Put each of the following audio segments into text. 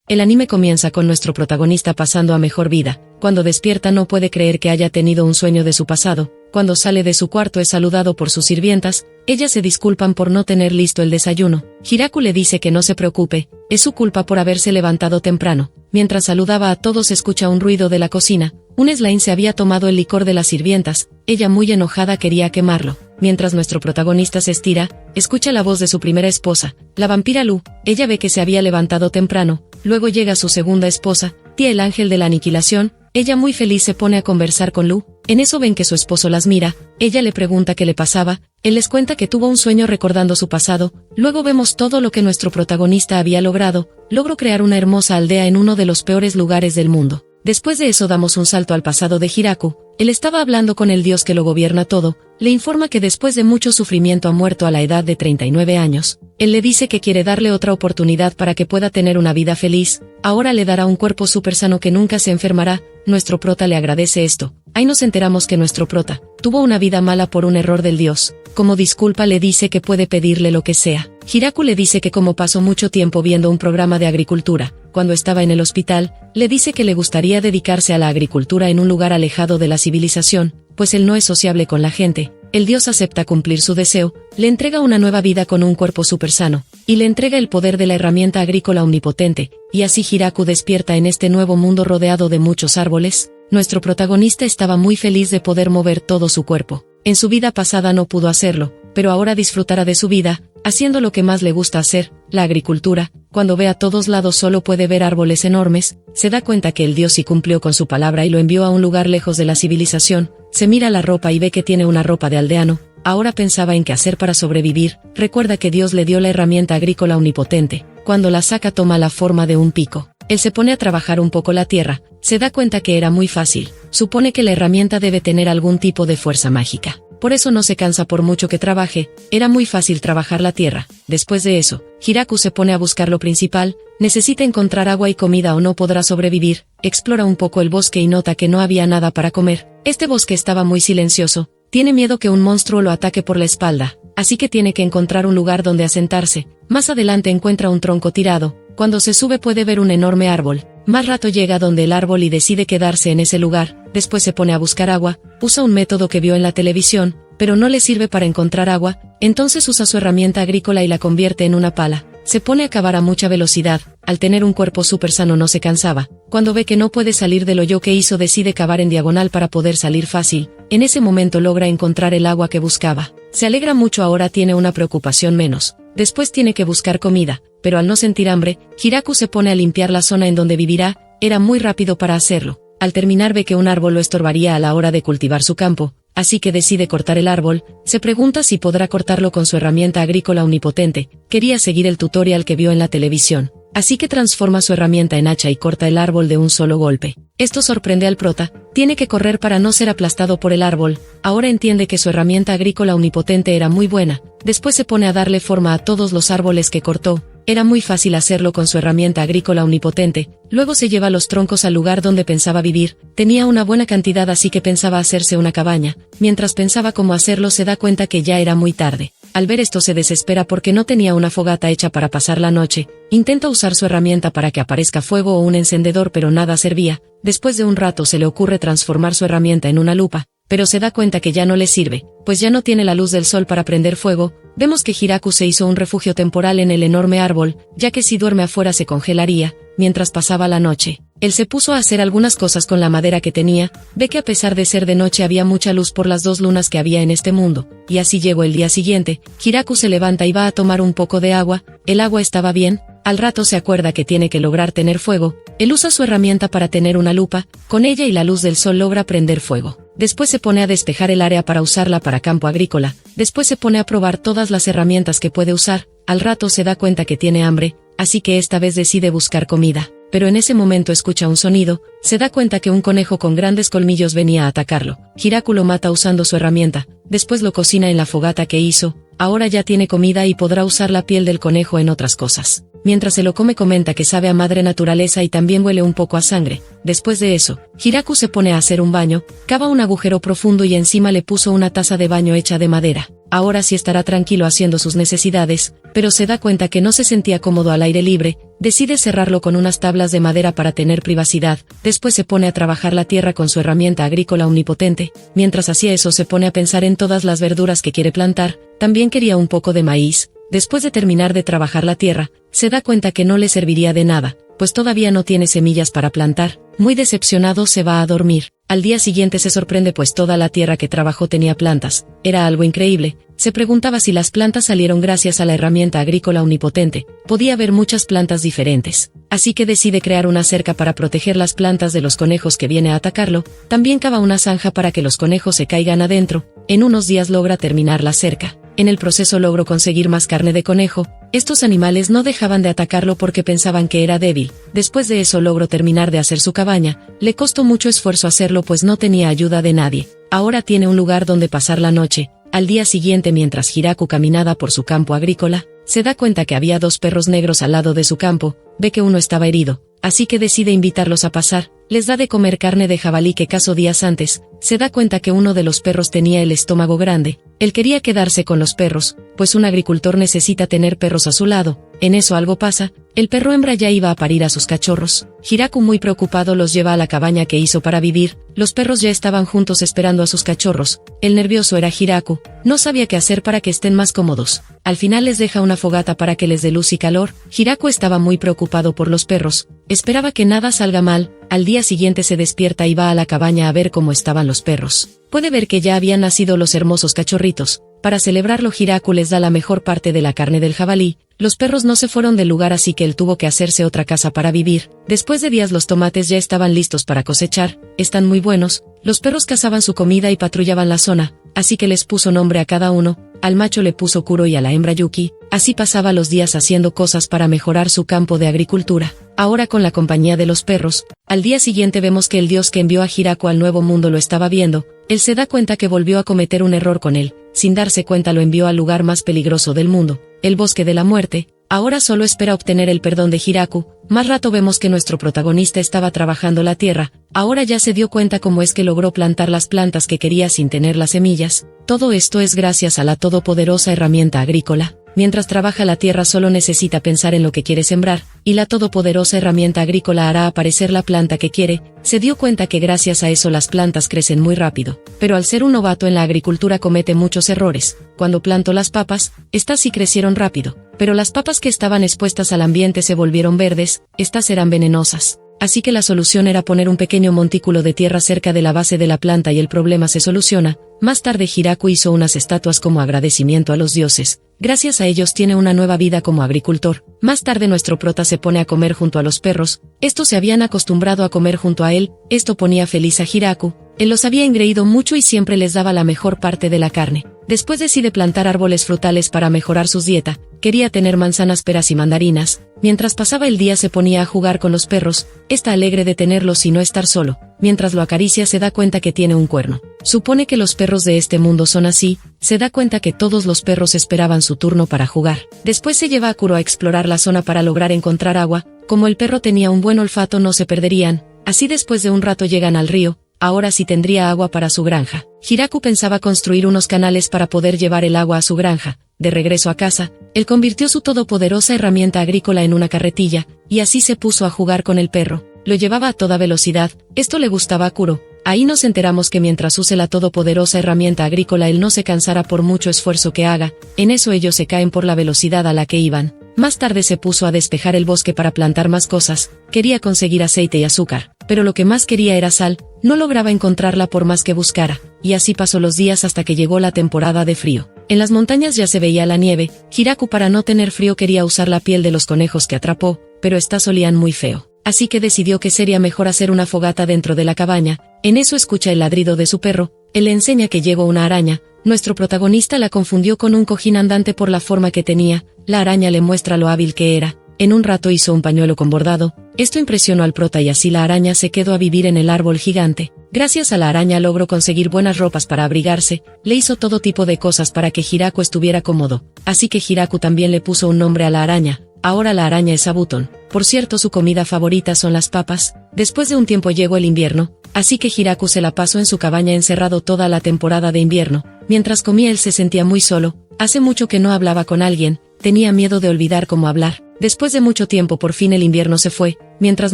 El anime comienza con nuestro protagonista pasando a mejor vida. Cuando despierta no puede creer que haya tenido un sueño de su pasado. Cuando sale de su cuarto es saludado por sus sirvientas. Ellas se disculpan por no tener listo el desayuno. Hiraku le dice que no se preocupe, es su culpa por haberse levantado temprano. Mientras saludaba a todos escucha un ruido de la cocina. Un slime se había tomado el licor de las sirvientas. Ella muy enojada quería quemarlo. Mientras nuestro protagonista se estira, escucha la voz de su primera esposa, la vampira Lu. Ella ve que se había levantado temprano. Luego llega su segunda esposa, Tía el ángel de la aniquilación. Ella muy feliz se pone a conversar con Lu. En eso ven que su esposo las mira. Ella le pregunta qué le pasaba. Él les cuenta que tuvo un sueño recordando su pasado. Luego vemos todo lo que nuestro protagonista había logrado. Logró crear una hermosa aldea en uno de los peores lugares del mundo. Después de eso damos un salto al pasado de Hiraku. Él estaba hablando con el dios que lo gobierna todo. Le informa que después de mucho sufrimiento ha muerto a la edad de 39 años. Él le dice que quiere darle otra oportunidad para que pueda tener una vida feliz. Ahora le dará un cuerpo súper sano que nunca se enfermará. Nuestro prota le agradece esto. Ahí nos enteramos que nuestro prota tuvo una vida mala por un error del dios. Como disculpa le dice que puede pedirle lo que sea. Hiraku le dice que como pasó mucho tiempo viendo un programa de agricultura, cuando estaba en el hospital, le dice que le gustaría dedicarse a la agricultura en un lugar alejado de la civilización, pues él no es sociable con la gente. El dios acepta cumplir su deseo, le entrega una nueva vida con un cuerpo súper sano, y le entrega el poder de la herramienta agrícola omnipotente, y así Hiraku despierta en este nuevo mundo rodeado de muchos árboles. Nuestro protagonista estaba muy feliz de poder mover todo su cuerpo. En su vida pasada no pudo hacerlo, pero ahora disfrutará de su vida, haciendo lo que más le gusta hacer, la agricultura. Cuando ve a todos lados solo puede ver árboles enormes, se da cuenta que el dios sí cumplió con su palabra y lo envió a un lugar lejos de la civilización. Se mira la ropa y ve que tiene una ropa de aldeano. Ahora pensaba en qué hacer para sobrevivir. Recuerda que Dios le dio la herramienta agrícola omnipotente. Cuando la saca toma la forma de un pico. Él se pone a trabajar un poco la tierra. Se da cuenta que era muy fácil. Supone que la herramienta debe tener algún tipo de fuerza mágica. Por eso no se cansa por mucho que trabaje. Era muy fácil trabajar la tierra. Después de eso, Hiraku se pone a buscar lo principal. Necesita encontrar agua y comida o no podrá sobrevivir. Explora un poco el bosque y nota que no había nada para comer. Este bosque estaba muy silencioso. Tiene miedo que un monstruo lo ataque por la espalda, así que tiene que encontrar un lugar donde asentarse. Más adelante encuentra un tronco tirado. Cuando se sube puede ver un enorme árbol. Más rato llega donde el árbol y decide quedarse en ese lugar. Después se pone a buscar agua. Usa un método que vio en la televisión, pero no le sirve para encontrar agua. Entonces usa su herramienta agrícola y la convierte en una pala. Se pone a cavar a mucha velocidad. Al tener un cuerpo súper sano no se cansaba. Cuando ve que no puede salir del hoyo que hizo decide cavar en diagonal para poder salir fácil. En ese momento logra encontrar el agua que buscaba. Se alegra mucho, ahora tiene una preocupación menos. Después tiene que buscar comida, pero al no sentir hambre, Hiraku se pone a limpiar la zona en donde vivirá. Era muy rápido para hacerlo. Al terminar ve que un árbol lo estorbaría a la hora de cultivar su campo, así que decide cortar el árbol. Se pregunta si podrá cortarlo con su herramienta agrícola omnipotente. Quería seguir el tutorial que vio en la televisión, así que transforma su herramienta en hacha y corta el árbol de un solo golpe. Esto sorprende al prota. Tiene que correr para no ser aplastado por el árbol. Ahora entiende que su herramienta agrícola omnipotente era muy buena. Después se pone a darle forma a todos los árboles que cortó. Era muy fácil hacerlo con su herramienta agrícola omnipotente. Luego se lleva los troncos al lugar donde pensaba vivir. Tenía una buena cantidad, así que pensaba hacerse una cabaña. Mientras pensaba cómo hacerlo se da cuenta que ya era muy tarde. Al ver esto se desespera porque no tenía una fogata hecha para pasar la noche. Intenta usar su herramienta para que aparezca fuego o un encendedor, pero nada servía. Después de un rato se le ocurre transformar su herramienta en una lupa, pero se da cuenta que ya no le sirve, pues ya no tiene la luz del sol para prender fuego. Vemos que Hiraku se hizo un refugio temporal en el enorme árbol, ya que si duerme afuera se congelaría. Mientras pasaba la noche, él se puso a hacer algunas cosas con la madera que tenía. Ve que a pesar de ser de noche había mucha luz por las 2 lunas que había en este mundo, y así llegó el día siguiente. Hiraku se levanta y va a tomar un poco de agua. El agua estaba bien. Al rato se acuerda que tiene que lograr tener fuego. Él usa su herramienta para tener una lupa. Con ella y la luz del sol logra prender fuego. Después se pone a despejar el área para usarla para campo agrícola. Después se pone a probar todas las herramientas que puede usar. Al rato se da cuenta que tiene hambre, así que esta vez decide buscar comida. Pero en ese momento escucha un sonido. Se da cuenta que un conejo con grandes colmillos venía a atacarlo. Hiraku lo mata usando su herramienta. Después lo cocina en la fogata que hizo. Ahora ya tiene comida y podrá usar la piel del conejo en otras cosas. Mientras se lo come comenta que sabe a madre naturaleza y también huele un poco a sangre. Después de eso, Hiraku se pone a hacer un baño, cava un agujero profundo y encima le puso una taza de baño hecha de madera. ahora sí estará tranquilo haciendo sus necesidades, pero se da cuenta que no se sentía cómodo al aire libre, decide cerrarlo con unas tablas de madera para tener privacidad, después se pone a trabajar la tierra con su herramienta agrícola omnipotente, mientras hacía eso se pone a pensar en todas las verduras que quiere plantar, también quería un poco de maíz. Después de terminar de trabajar la tierra, se da cuenta que no le serviría de nada, pues todavía no tiene semillas para plantar. Muy decepcionado se va a dormir. Al día siguiente se sorprende pues toda la tierra que trabajó tenía plantas. Era algo increíble. Se preguntaba si las plantas salieron gracias a la herramienta agrícola omnipotente. Podía haber muchas plantas diferentes. Así que decide crear una cerca para proteger las plantas de los conejos que viene a atacarlo. También cava una zanja para que los conejos se caigan adentro. En unos días logra terminar la cerca. En el proceso logró conseguir más carne de conejo. Estos animales no dejaban de atacarlo porque pensaban que era débil. Después de eso logró terminar de hacer su cabaña. Le costó mucho esfuerzo hacerlo pues no tenía ayuda de nadie. Ahora tiene un lugar donde pasar la noche. Al día siguiente, mientras Hiraku caminaba por su campo agrícola, se da cuenta que había 2 perros negros al lado de su campo. Ve que uno estaba herido, así que decide invitarlos a pasar. Les da de comer carne de jabalí que cazó días antes. Se da cuenta que uno de los perros tenía el estómago grande. Él quería quedarse con los perros, pues un agricultor necesita tener perros a su lado. En eso algo pasa, el perro hembra ya iba a parir a sus cachorros. Hiraku, muy preocupado, los lleva a la cabaña que hizo para vivir. Los perros ya estaban juntos esperando a sus cachorros. El nervioso era Hiraku, no sabía qué hacer para que estén más cómodos. Al final les deja una fogata para que les dé luz y calor. Hiraku estaba muy preocupado por los perros. Esperaba que nada salga mal. Al día siguiente se despierta y va a la cabaña a ver cómo estaban los perros. Puede ver que ya habían nacido los hermosos cachorritos. Para celebrarlo, Hiraku les da la mejor parte de la carne del jabalí. Los perros no se fueron del lugar, así que él tuvo que hacerse otra casa para vivir. Después de días los tomates ya estaban listos para cosechar. Están muy buenos. Los perros cazaban su comida y patrullaban la zona, así que les puso nombre a cada uno. Al macho le puso Kuro y a la hembra Yuki. Así pasaba los días haciendo cosas para mejorar su campo de agricultura. Ahora con la compañía de los perros. Al día siguiente vemos que el dios que envió a Hiraku al nuevo mundo lo estaba viendo. Él se da cuenta que volvió a cometer un error con él. Sin darse cuenta lo envió al lugar más peligroso del mundo, el bosque de la muerte. Ahora solo espera obtener el perdón de Hiraku. Más rato vemos que nuestro protagonista estaba trabajando la tierra. Ahora ya se dio cuenta cómo es que logró plantar las plantas que quería sin tener las semillas. Todo esto es gracias a la todopoderosa herramienta agrícola. Mientras trabaja la tierra solo necesita pensar en lo que quiere sembrar, y la todopoderosa herramienta agrícola hará aparecer la planta que quiere. Se dio cuenta que gracias a eso las plantas crecen muy rápido, pero al ser un novato en la agricultura comete muchos errores. Cuando plantó las papas, estas sí crecieron rápido, pero las papas que estaban expuestas al ambiente se volvieron verdes, estas eran venenosas. Así que la solución era poner un pequeño montículo de tierra cerca de la base de la planta y el problema se soluciona. Más tarde Hiraku hizo unas estatuas como agradecimiento a los dioses. Gracias a ellos tiene una nueva vida como agricultor. Más tarde nuestro prota se pone a comer junto a los perros. Estos se habían acostumbrado a comer junto a él. Esto ponía feliz a Hiraku. Él los había engreído mucho y siempre les daba la mejor parte de la carne. Después decide plantar árboles frutales para mejorar su dieta. Quería tener manzanas, peras y mandarinas. Mientras pasaba el día se ponía a jugar con los perros. Está alegre de tenerlos y no estar solo. Mientras lo acaricia se da cuenta que tiene un cuerno. Supone que los perros de este mundo son así. Se da cuenta que todos los perros esperaban su turno para jugar. Después se lleva a Kuro a explorar la zona para lograr encontrar agua. Como el perro tenía un buen olfato no se perderían. Así después de un rato llegan al río. Ahora sí tendría agua para su granja. Hiraku pensaba construir unos canales para poder llevar el agua a su granja. De regreso a casa, él convirtió su todopoderosa herramienta agrícola en una carretilla, y así se puso a jugar con el perro. Lo llevaba a toda velocidad. Esto le gustaba a Kuro. Ahí nos enteramos que mientras use la todopoderosa herramienta agrícola él no se cansará por mucho esfuerzo que haga. En eso ellos se caen por la velocidad a la que iban. Más tarde se puso a despejar el bosque para plantar más cosas. Quería conseguir aceite y azúcar, pero lo que más quería era sal. No lograba encontrarla por más que buscara, y así pasó los días hasta que llegó la temporada de frío. En las montañas ya se veía la nieve. Hiraku, para no tener frío, quería usar la piel de los conejos que atrapó, pero estas olían muy feo. Así que decidió que sería mejor hacer una fogata dentro de la cabaña. En eso escucha el ladrido de su perro. Él le enseña que llegó una araña. Nuestro protagonista la confundió con un cojín andante por la forma que tenía. La araña le muestra lo hábil que era. En un rato hizo un pañuelo con bordado. Esto impresionó al prota y así la araña se quedó a vivir en el árbol gigante. Gracias a la araña logró conseguir buenas ropas para abrigarse. Le hizo todo tipo de cosas para que Hiraku estuviera cómodo. Así que Hiraku también le puso un nombre a la araña. Ahora la araña es Abuton. Por cierto, su comida favorita son las papas. Después de un tiempo llegó el invierno. así que Hiraku se la pasó en su cabaña encerrado toda la temporada de invierno. Mientras comía él se sentía muy solo, hace mucho que no hablaba con alguien, tenía miedo de olvidar cómo hablar. Después de mucho tiempo por fin el invierno se fue, mientras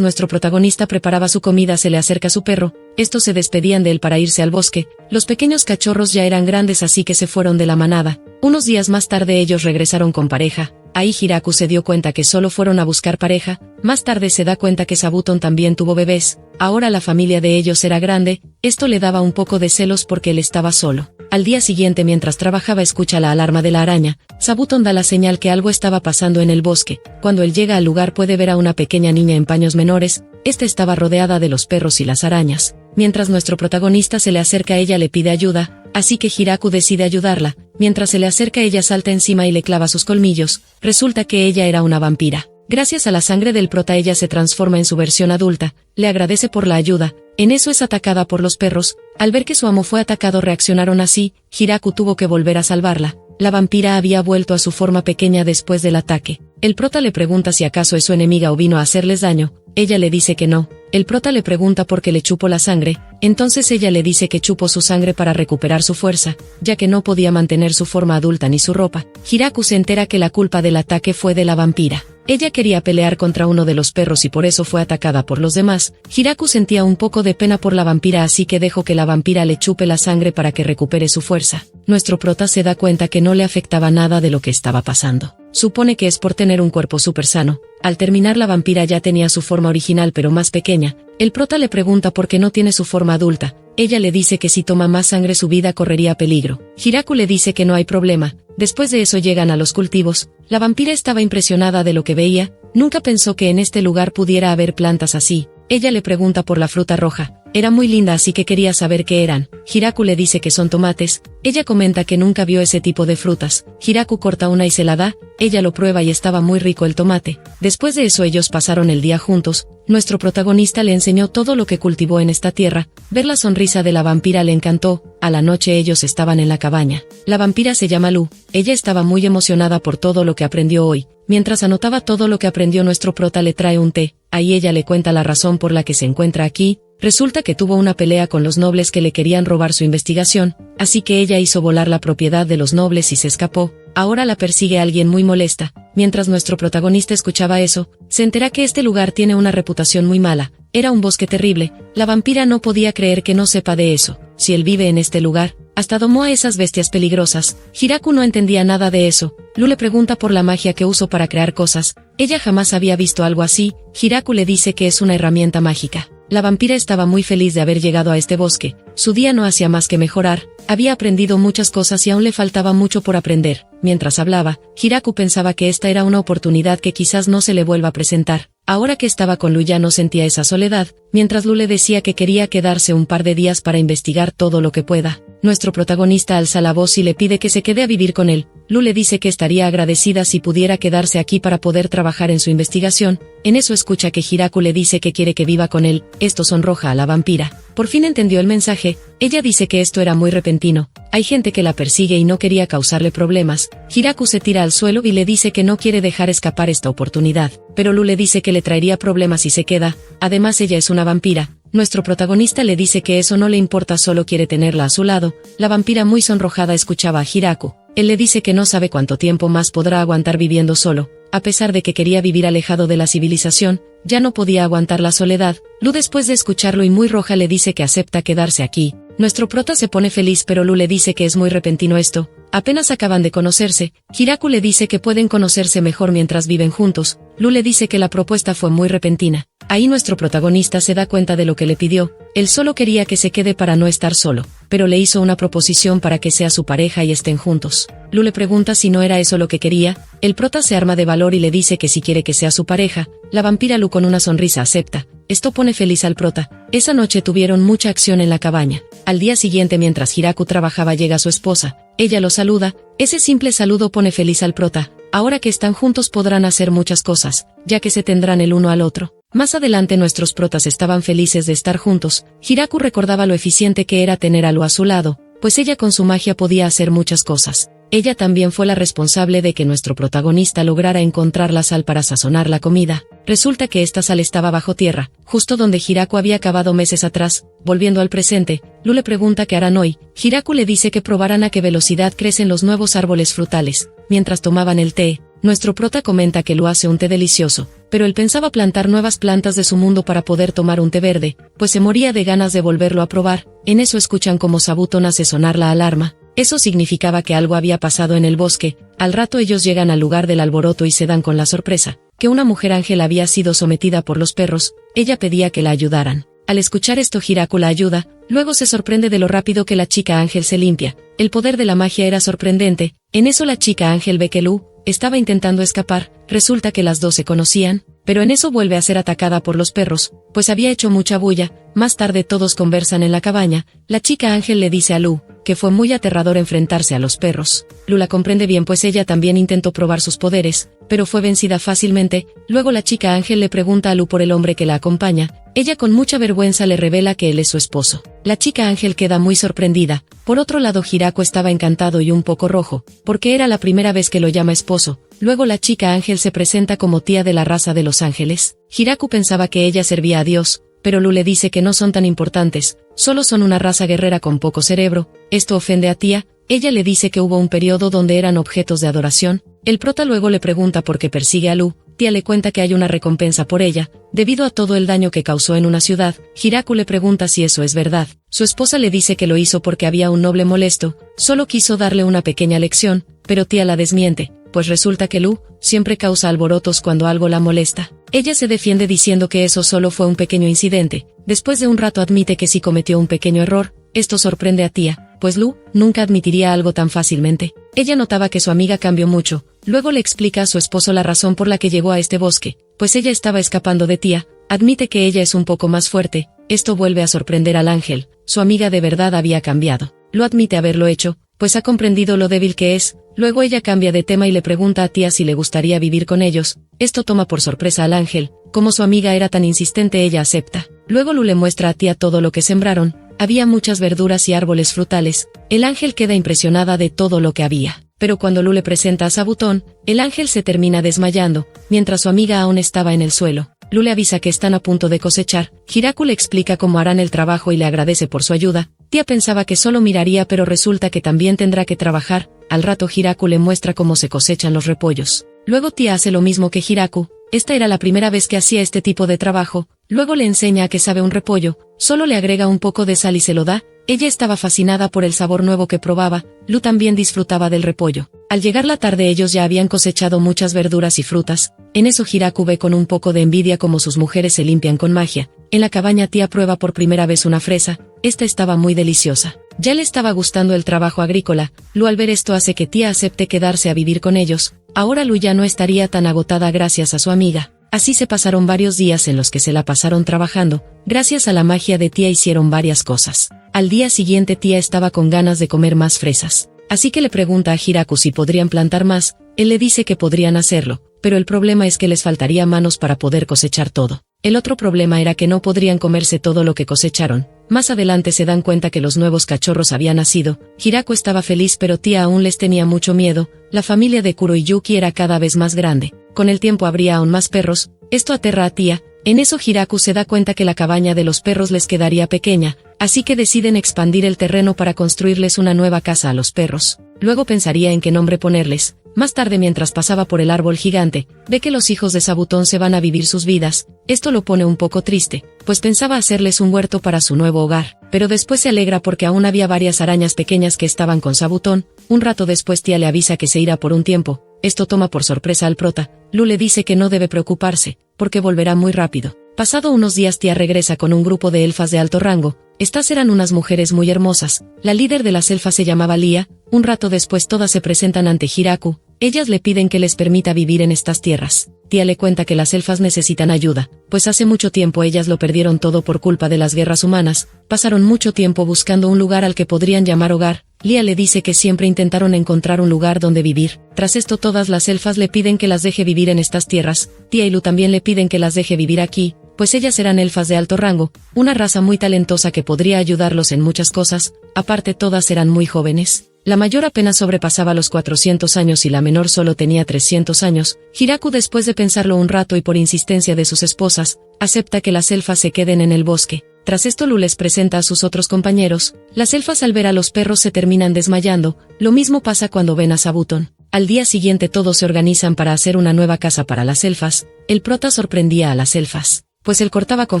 nuestro protagonista preparaba su comida se le acerca su perro, estos se despedían de él para irse al bosque, los pequeños cachorros ya eran grandes así que se fueron de la manada. Unos días más tarde ellos regresaron con pareja, ahí Hiraku se dio cuenta que solo fueron a buscar pareja, más tarde se da cuenta que Sabuton también tuvo bebés, ahora la familia de ellos era grande, esto le daba un poco de celos porque él estaba solo. Al día siguiente mientras trabajaba escucha la alarma de la araña, Sabuton da la señal que algo estaba pasando en el bosque, cuando él llega al lugar puede ver a una pequeña niña en paños menores, esta estaba rodeada de los perros y las arañas, mientras nuestro protagonista se le acerca a ella le pide ayuda, así que Hiraku decide ayudarla, mientras se le acerca ella salta encima y le clava sus colmillos, resulta que ella era una vampira. Gracias a la sangre del prota ella se transforma en su versión adulta, le agradece por la ayuda, en eso es atacada por los perros, al ver que su amo fue atacado reaccionaron así, Hiraku tuvo que volver a salvarla, la vampira había vuelto a su forma pequeña después del ataque. El prota le pregunta si acaso es su enemiga o vino a hacerles daño, ella le dice que no, el prota le pregunta por qué le chupó la sangre, entonces ella le dice que chupó su sangre para recuperar su fuerza, ya que no podía mantener su forma adulta ni su ropa. Hiraku se entera que la culpa del ataque fue de la vampira. Ella quería pelear contra uno de los perros y por eso fue atacada por los demás. Hiraku sentía un poco de pena por la vampira así que dejó que la vampira le chupe la sangre para que recupere su fuerza. Nuestro prota se da cuenta que no le afectaba nada de lo que estaba pasando. Supone que es por tener un cuerpo súper sano. Al terminar la vampira ya tenía su forma original pero más pequeña. El prota le pregunta por qué no tiene su forma adulta. Ella le dice que si toma más sangre su vida correría peligro. Hiraku le dice que no hay problema. Después de eso llegan a los cultivos. La vampira estaba impresionada de lo que veía. Nunca pensó que en este lugar pudiera haber plantas así. Ella le pregunta por la fruta roja. Era muy linda así que quería saber qué eran. Hiraku le dice que son tomates. Ella comenta que nunca vio ese tipo de frutas. Hiraku corta una y se la da. Ella lo prueba y estaba muy rico el tomate. Después de eso ellos pasaron el día juntos. Nuestro protagonista le enseñó todo lo que cultivó en esta tierra. Ver la sonrisa de la vampira le encantó. A la noche ellos estaban en la cabaña. La vampira se llama Lu. Ella estaba muy emocionada por todo lo que aprendió hoy. Mientras anotaba todo lo que aprendió nuestro prota le trae un té. Ahí ella le cuenta la razón por la que se encuentra aquí. Resulta que tuvo una pelea con los nobles que le querían robar su investigación, así que ella hizo volar la propiedad de los nobles y se escapó. Ahora la persigue alguien muy molesta. Mientras nuestro protagonista escuchaba eso, se entera que este lugar tiene una reputación muy mala. Era un bosque terrible. La vampira no podía creer que no sepa de eso. Si él vive en este lugar, hasta domó a esas bestias peligrosas. Hiraku no entendía nada de eso. Lu le pregunta por la magia que usó para crear cosas. Ella jamás había visto algo así. Hiraku le dice que es una herramienta mágica. La vampira estaba muy feliz de haber llegado a este bosque. Su día no hacía más que mejorar. Había aprendido muchas cosas y aún le faltaba mucho por aprender. Mientras hablaba, Hiraku pensaba que esta era una oportunidad que quizás no se le vuelva a presentar. Ahora que estaba con Lu ya no sentía esa soledad, mientras Lu le decía que quería quedarse un par de días para investigar todo lo que pueda. Nuestro protagonista alza la voz y le pide que se quede a vivir con él. Lu le dice que estaría agradecida si pudiera quedarse aquí para poder trabajar en su investigación. En eso escucha que Hiraku le dice que quiere que viva con él. Esto sonroja a la vampira. Por fin entendió el mensaje. Ella dice que esto era muy repentino. Hay gente que la persigue y no quería causarle problemas. Hiraku se tira al suelo y le dice que no quiere dejar escapar esta oportunidad. Pero Lu le dice que le traería problemas si se queda. Además ella es una vampira. Nuestro protagonista le dice que eso no le importa, solo quiere tenerla a su lado. La vampira muy sonrojada escuchaba a Hiraku. Él le dice que no sabe cuánto tiempo más podrá aguantar viviendo solo. A pesar de que quería vivir alejado de la civilización, ya no podía aguantar la soledad. Lu después de escucharlo y muy roja le dice que acepta quedarse aquí. Nuestro prota se pone feliz pero Lu le dice que es muy repentino esto. Apenas acaban de conocerse. Hiraku le dice que pueden conocerse mejor mientras viven juntos. Lu le dice que la propuesta fue muy repentina. Ahí nuestro protagonista se da cuenta de lo que le pidió. Él solo quería que se quede para no estar solo, pero le hizo una proposición para que sea su pareja y estén juntos. Lu le pregunta si no era eso lo que quería. El prota se arma de valor y le dice que si quiere que sea su pareja. La vampira Lu con una sonrisa acepta. Esto pone feliz al prota. Esa noche tuvieron mucha acción en la cabaña. Al día siguiente mientras Hiraku trabajaba llega su esposa. Ella lo saluda. Ese simple saludo pone feliz al prota. Ahora que están juntos podrán hacer muchas cosas, ya que se tendrán el uno al otro. Más adelante nuestros protas estaban felices de estar juntos. Hiraku recordaba lo eficiente que era tener a Lu a su lado, pues ella con su magia podía hacer muchas cosas. Ella también fue la responsable de que nuestro protagonista lograra encontrar la sal para sazonar la comida. Resulta que esta sal estaba bajo tierra, justo donde Hiraku había cavado meses atrás. Volviendo al presente, Lu le pregunta qué harán hoy. Hiraku le dice que probarán a qué velocidad crecen los nuevos árboles frutales. Mientras tomaban el té, nuestro prota comenta que Lu hace un té delicioso, pero él pensaba plantar nuevas plantas de su mundo para poder tomar un té verde, pues se moría de ganas de volverlo a probar. En eso escuchan como Sabuton hace sonar la alarma. Eso significaba que algo había pasado en el bosque. Al rato ellos llegan al lugar del alboroto y se dan con la sorpresa, que una mujer ángel había sido sometida por los perros. Ella pedía que la ayudaran. Al escuchar esto Hiraku la ayuda, luego se sorprende de lo rápido que la chica ángel se limpia. El poder de la magia era sorprendente. En eso la chica ángel ve que Lu estaba intentando escapar. Resulta que las dos se conocían, pero en eso vuelve a ser atacada por los perros, pues había hecho mucha bulla. Más tarde todos conversan en la cabaña. La chica ángel le dice a Lu que fue muy aterrador enfrentarse a los perros. Lu la comprende bien pues ella también intentó probar sus poderes, pero fue vencida fácilmente. Luego la chica ángel le pregunta a Lu por el hombre que la acompaña. Ella con mucha vergüenza le revela que él es su esposo. La chica ángel queda muy sorprendida. Por otro lado Hiraku estaba encantado y un poco rojo, porque era la primera vez que lo llama esposo. Luego la chica ángel se presenta como tía de la raza de los ángeles. Hiraku pensaba que ella servía a Dios, pero Lu le dice que no son tan importantes, solo son una raza guerrera con poco cerebro. Esto ofende a tía. Ella le dice que hubo un periodo donde eran objetos de adoración. El prota luego le pregunta por qué persigue a Lu. Tía le cuenta que hay una recompensa por ella, debido a todo el daño que causó en una ciudad. Hiraku le pregunta si eso es verdad. Su esposa le dice que lo hizo porque había un noble molesto, solo quiso darle una pequeña lección, pero tía la desmiente, pues resulta que Lu siempre causa alborotos cuando algo la molesta. Ella se defiende diciendo que eso solo fue un pequeño incidente. Después de un rato admite que sí cometió un pequeño error. Esto sorprende a tía, pues Lu nunca admitiría algo tan fácilmente. Ella notaba que su amiga cambió mucho. Luego le explica a su esposo la razón por la que llegó a este bosque, pues ella estaba escapando de tía. Admite que ella es un poco más fuerte. Esto vuelve a sorprender al ángel. Su amiga de verdad había cambiado. Lu admite haberlo hecho, pues ha comprendido lo débil que es. Luego ella cambia de tema y le pregunta a tía si le gustaría vivir con ellos. Esto toma por sorpresa al ángel. Como su amiga era tan insistente, ella acepta. Luego Lu le muestra a tía todo lo que sembraron. Había muchas verduras y árboles frutales. El ángel queda impresionada de todo lo que había. Pero cuando Lu le presenta a Sabuton, el ángel se termina desmayando, mientras su amiga aún estaba en el suelo. Lu le avisa que están a punto de cosechar. Hiraku le explica cómo harán el trabajo y le agradece por su ayuda. Tía pensaba que solo miraría, pero resulta que también tendrá que trabajar. Al rato Hiraku le muestra cómo se cosechan los repollos. Luego tía hace lo mismo que Hiraku. Esta era la primera vez que hacía este tipo de trabajo. Luego le enseña a que sabe un repollo, solo le agrega un poco de sal y se lo da. Ella estaba fascinada por el sabor nuevo que probaba. Lu también disfrutaba del repollo. Al llegar la tarde ellos ya habían cosechado muchas verduras y frutas. En eso Hiraku ve con un poco de envidia cómo sus mujeres se limpian con magia. En la cabaña tía prueba por primera vez una fresa. Esta estaba muy deliciosa. Ya le estaba gustando el trabajo agrícola. Lu al ver esto hace que tía acepte quedarse a vivir con ellos. Ahora Lu ya no estaría tan agotada gracias a su amiga. Así se pasaron varios días en los que se la pasaron trabajando. Gracias a la magia de tía hicieron varias cosas. Al día siguiente tía estaba con ganas de comer más fresas. Así que le pregunta a Hiraku si podrían plantar más. Él le dice que podrían hacerlo, pero el problema es que les faltaría manos para poder cosechar todo. El otro problema era que no podrían comerse todo lo que cosecharon. Más adelante se dan cuenta que los nuevos cachorros habían nacido. Hiraku estaba feliz, pero tía aún les tenía mucho miedo. La familia de Kuro y Yuki era cada vez más grande. Con el tiempo habría aún más perros. Esto aterra a tía. En eso Hiraku se da cuenta que la cabaña de los perros les quedaría pequeña, así que deciden expandir el terreno para construirles una nueva casa a los perros. Luego pensaría en qué nombre ponerles. Más tarde, mientras pasaba por el árbol gigante, ve que los hijos de Sabuton se van a vivir sus vidas. Esto lo pone un poco triste, pues pensaba hacerles un huerto para su nuevo hogar, pero después se alegra porque aún había varias arañas pequeñas que estaban con Sabuton. Un rato después tía le avisa que se irá por un tiempo. Esto toma por sorpresa al prota. Lu le dice que no debe preocuparse, porque volverá muy rápido. Pasado unos días tía regresa con un grupo de elfas de alto rango. Estas eran unas mujeres muy hermosas. La líder de las elfas se llamaba Lia. Un rato después todas se presentan ante Hiraku. Ellas le piden que les permita vivir en estas tierras. Tía le cuenta que las elfas necesitan ayuda, pues hace mucho tiempo ellas lo perdieron todo por culpa de las guerras humanas. Pasaron mucho tiempo buscando un lugar al que podrían llamar hogar. Lia le dice que siempre intentaron encontrar un lugar donde vivir. Tras esto todas las elfas le piden que las deje vivir en estas tierras. Tía y Lu también le piden que las deje vivir aquí, pues ellas eran elfas de alto rango, una raza muy talentosa que podría ayudarlos en muchas cosas. Aparte todas eran muy jóvenes. La mayor apenas sobrepasaba los 400 años y la menor solo tenía 300 años. Hiraku, después de pensarlo un rato y por insistencia de sus esposas, acepta que las elfas se queden en el bosque. Tras esto Lu les presenta a sus otros compañeros. Las elfas al ver a los perros se terminan desmayando. Lo mismo pasa cuando ven a Sabuton. Al día siguiente todos se organizan para hacer una nueva casa para las elfas. El prota sorprendía a las elfas, pues él cortaba con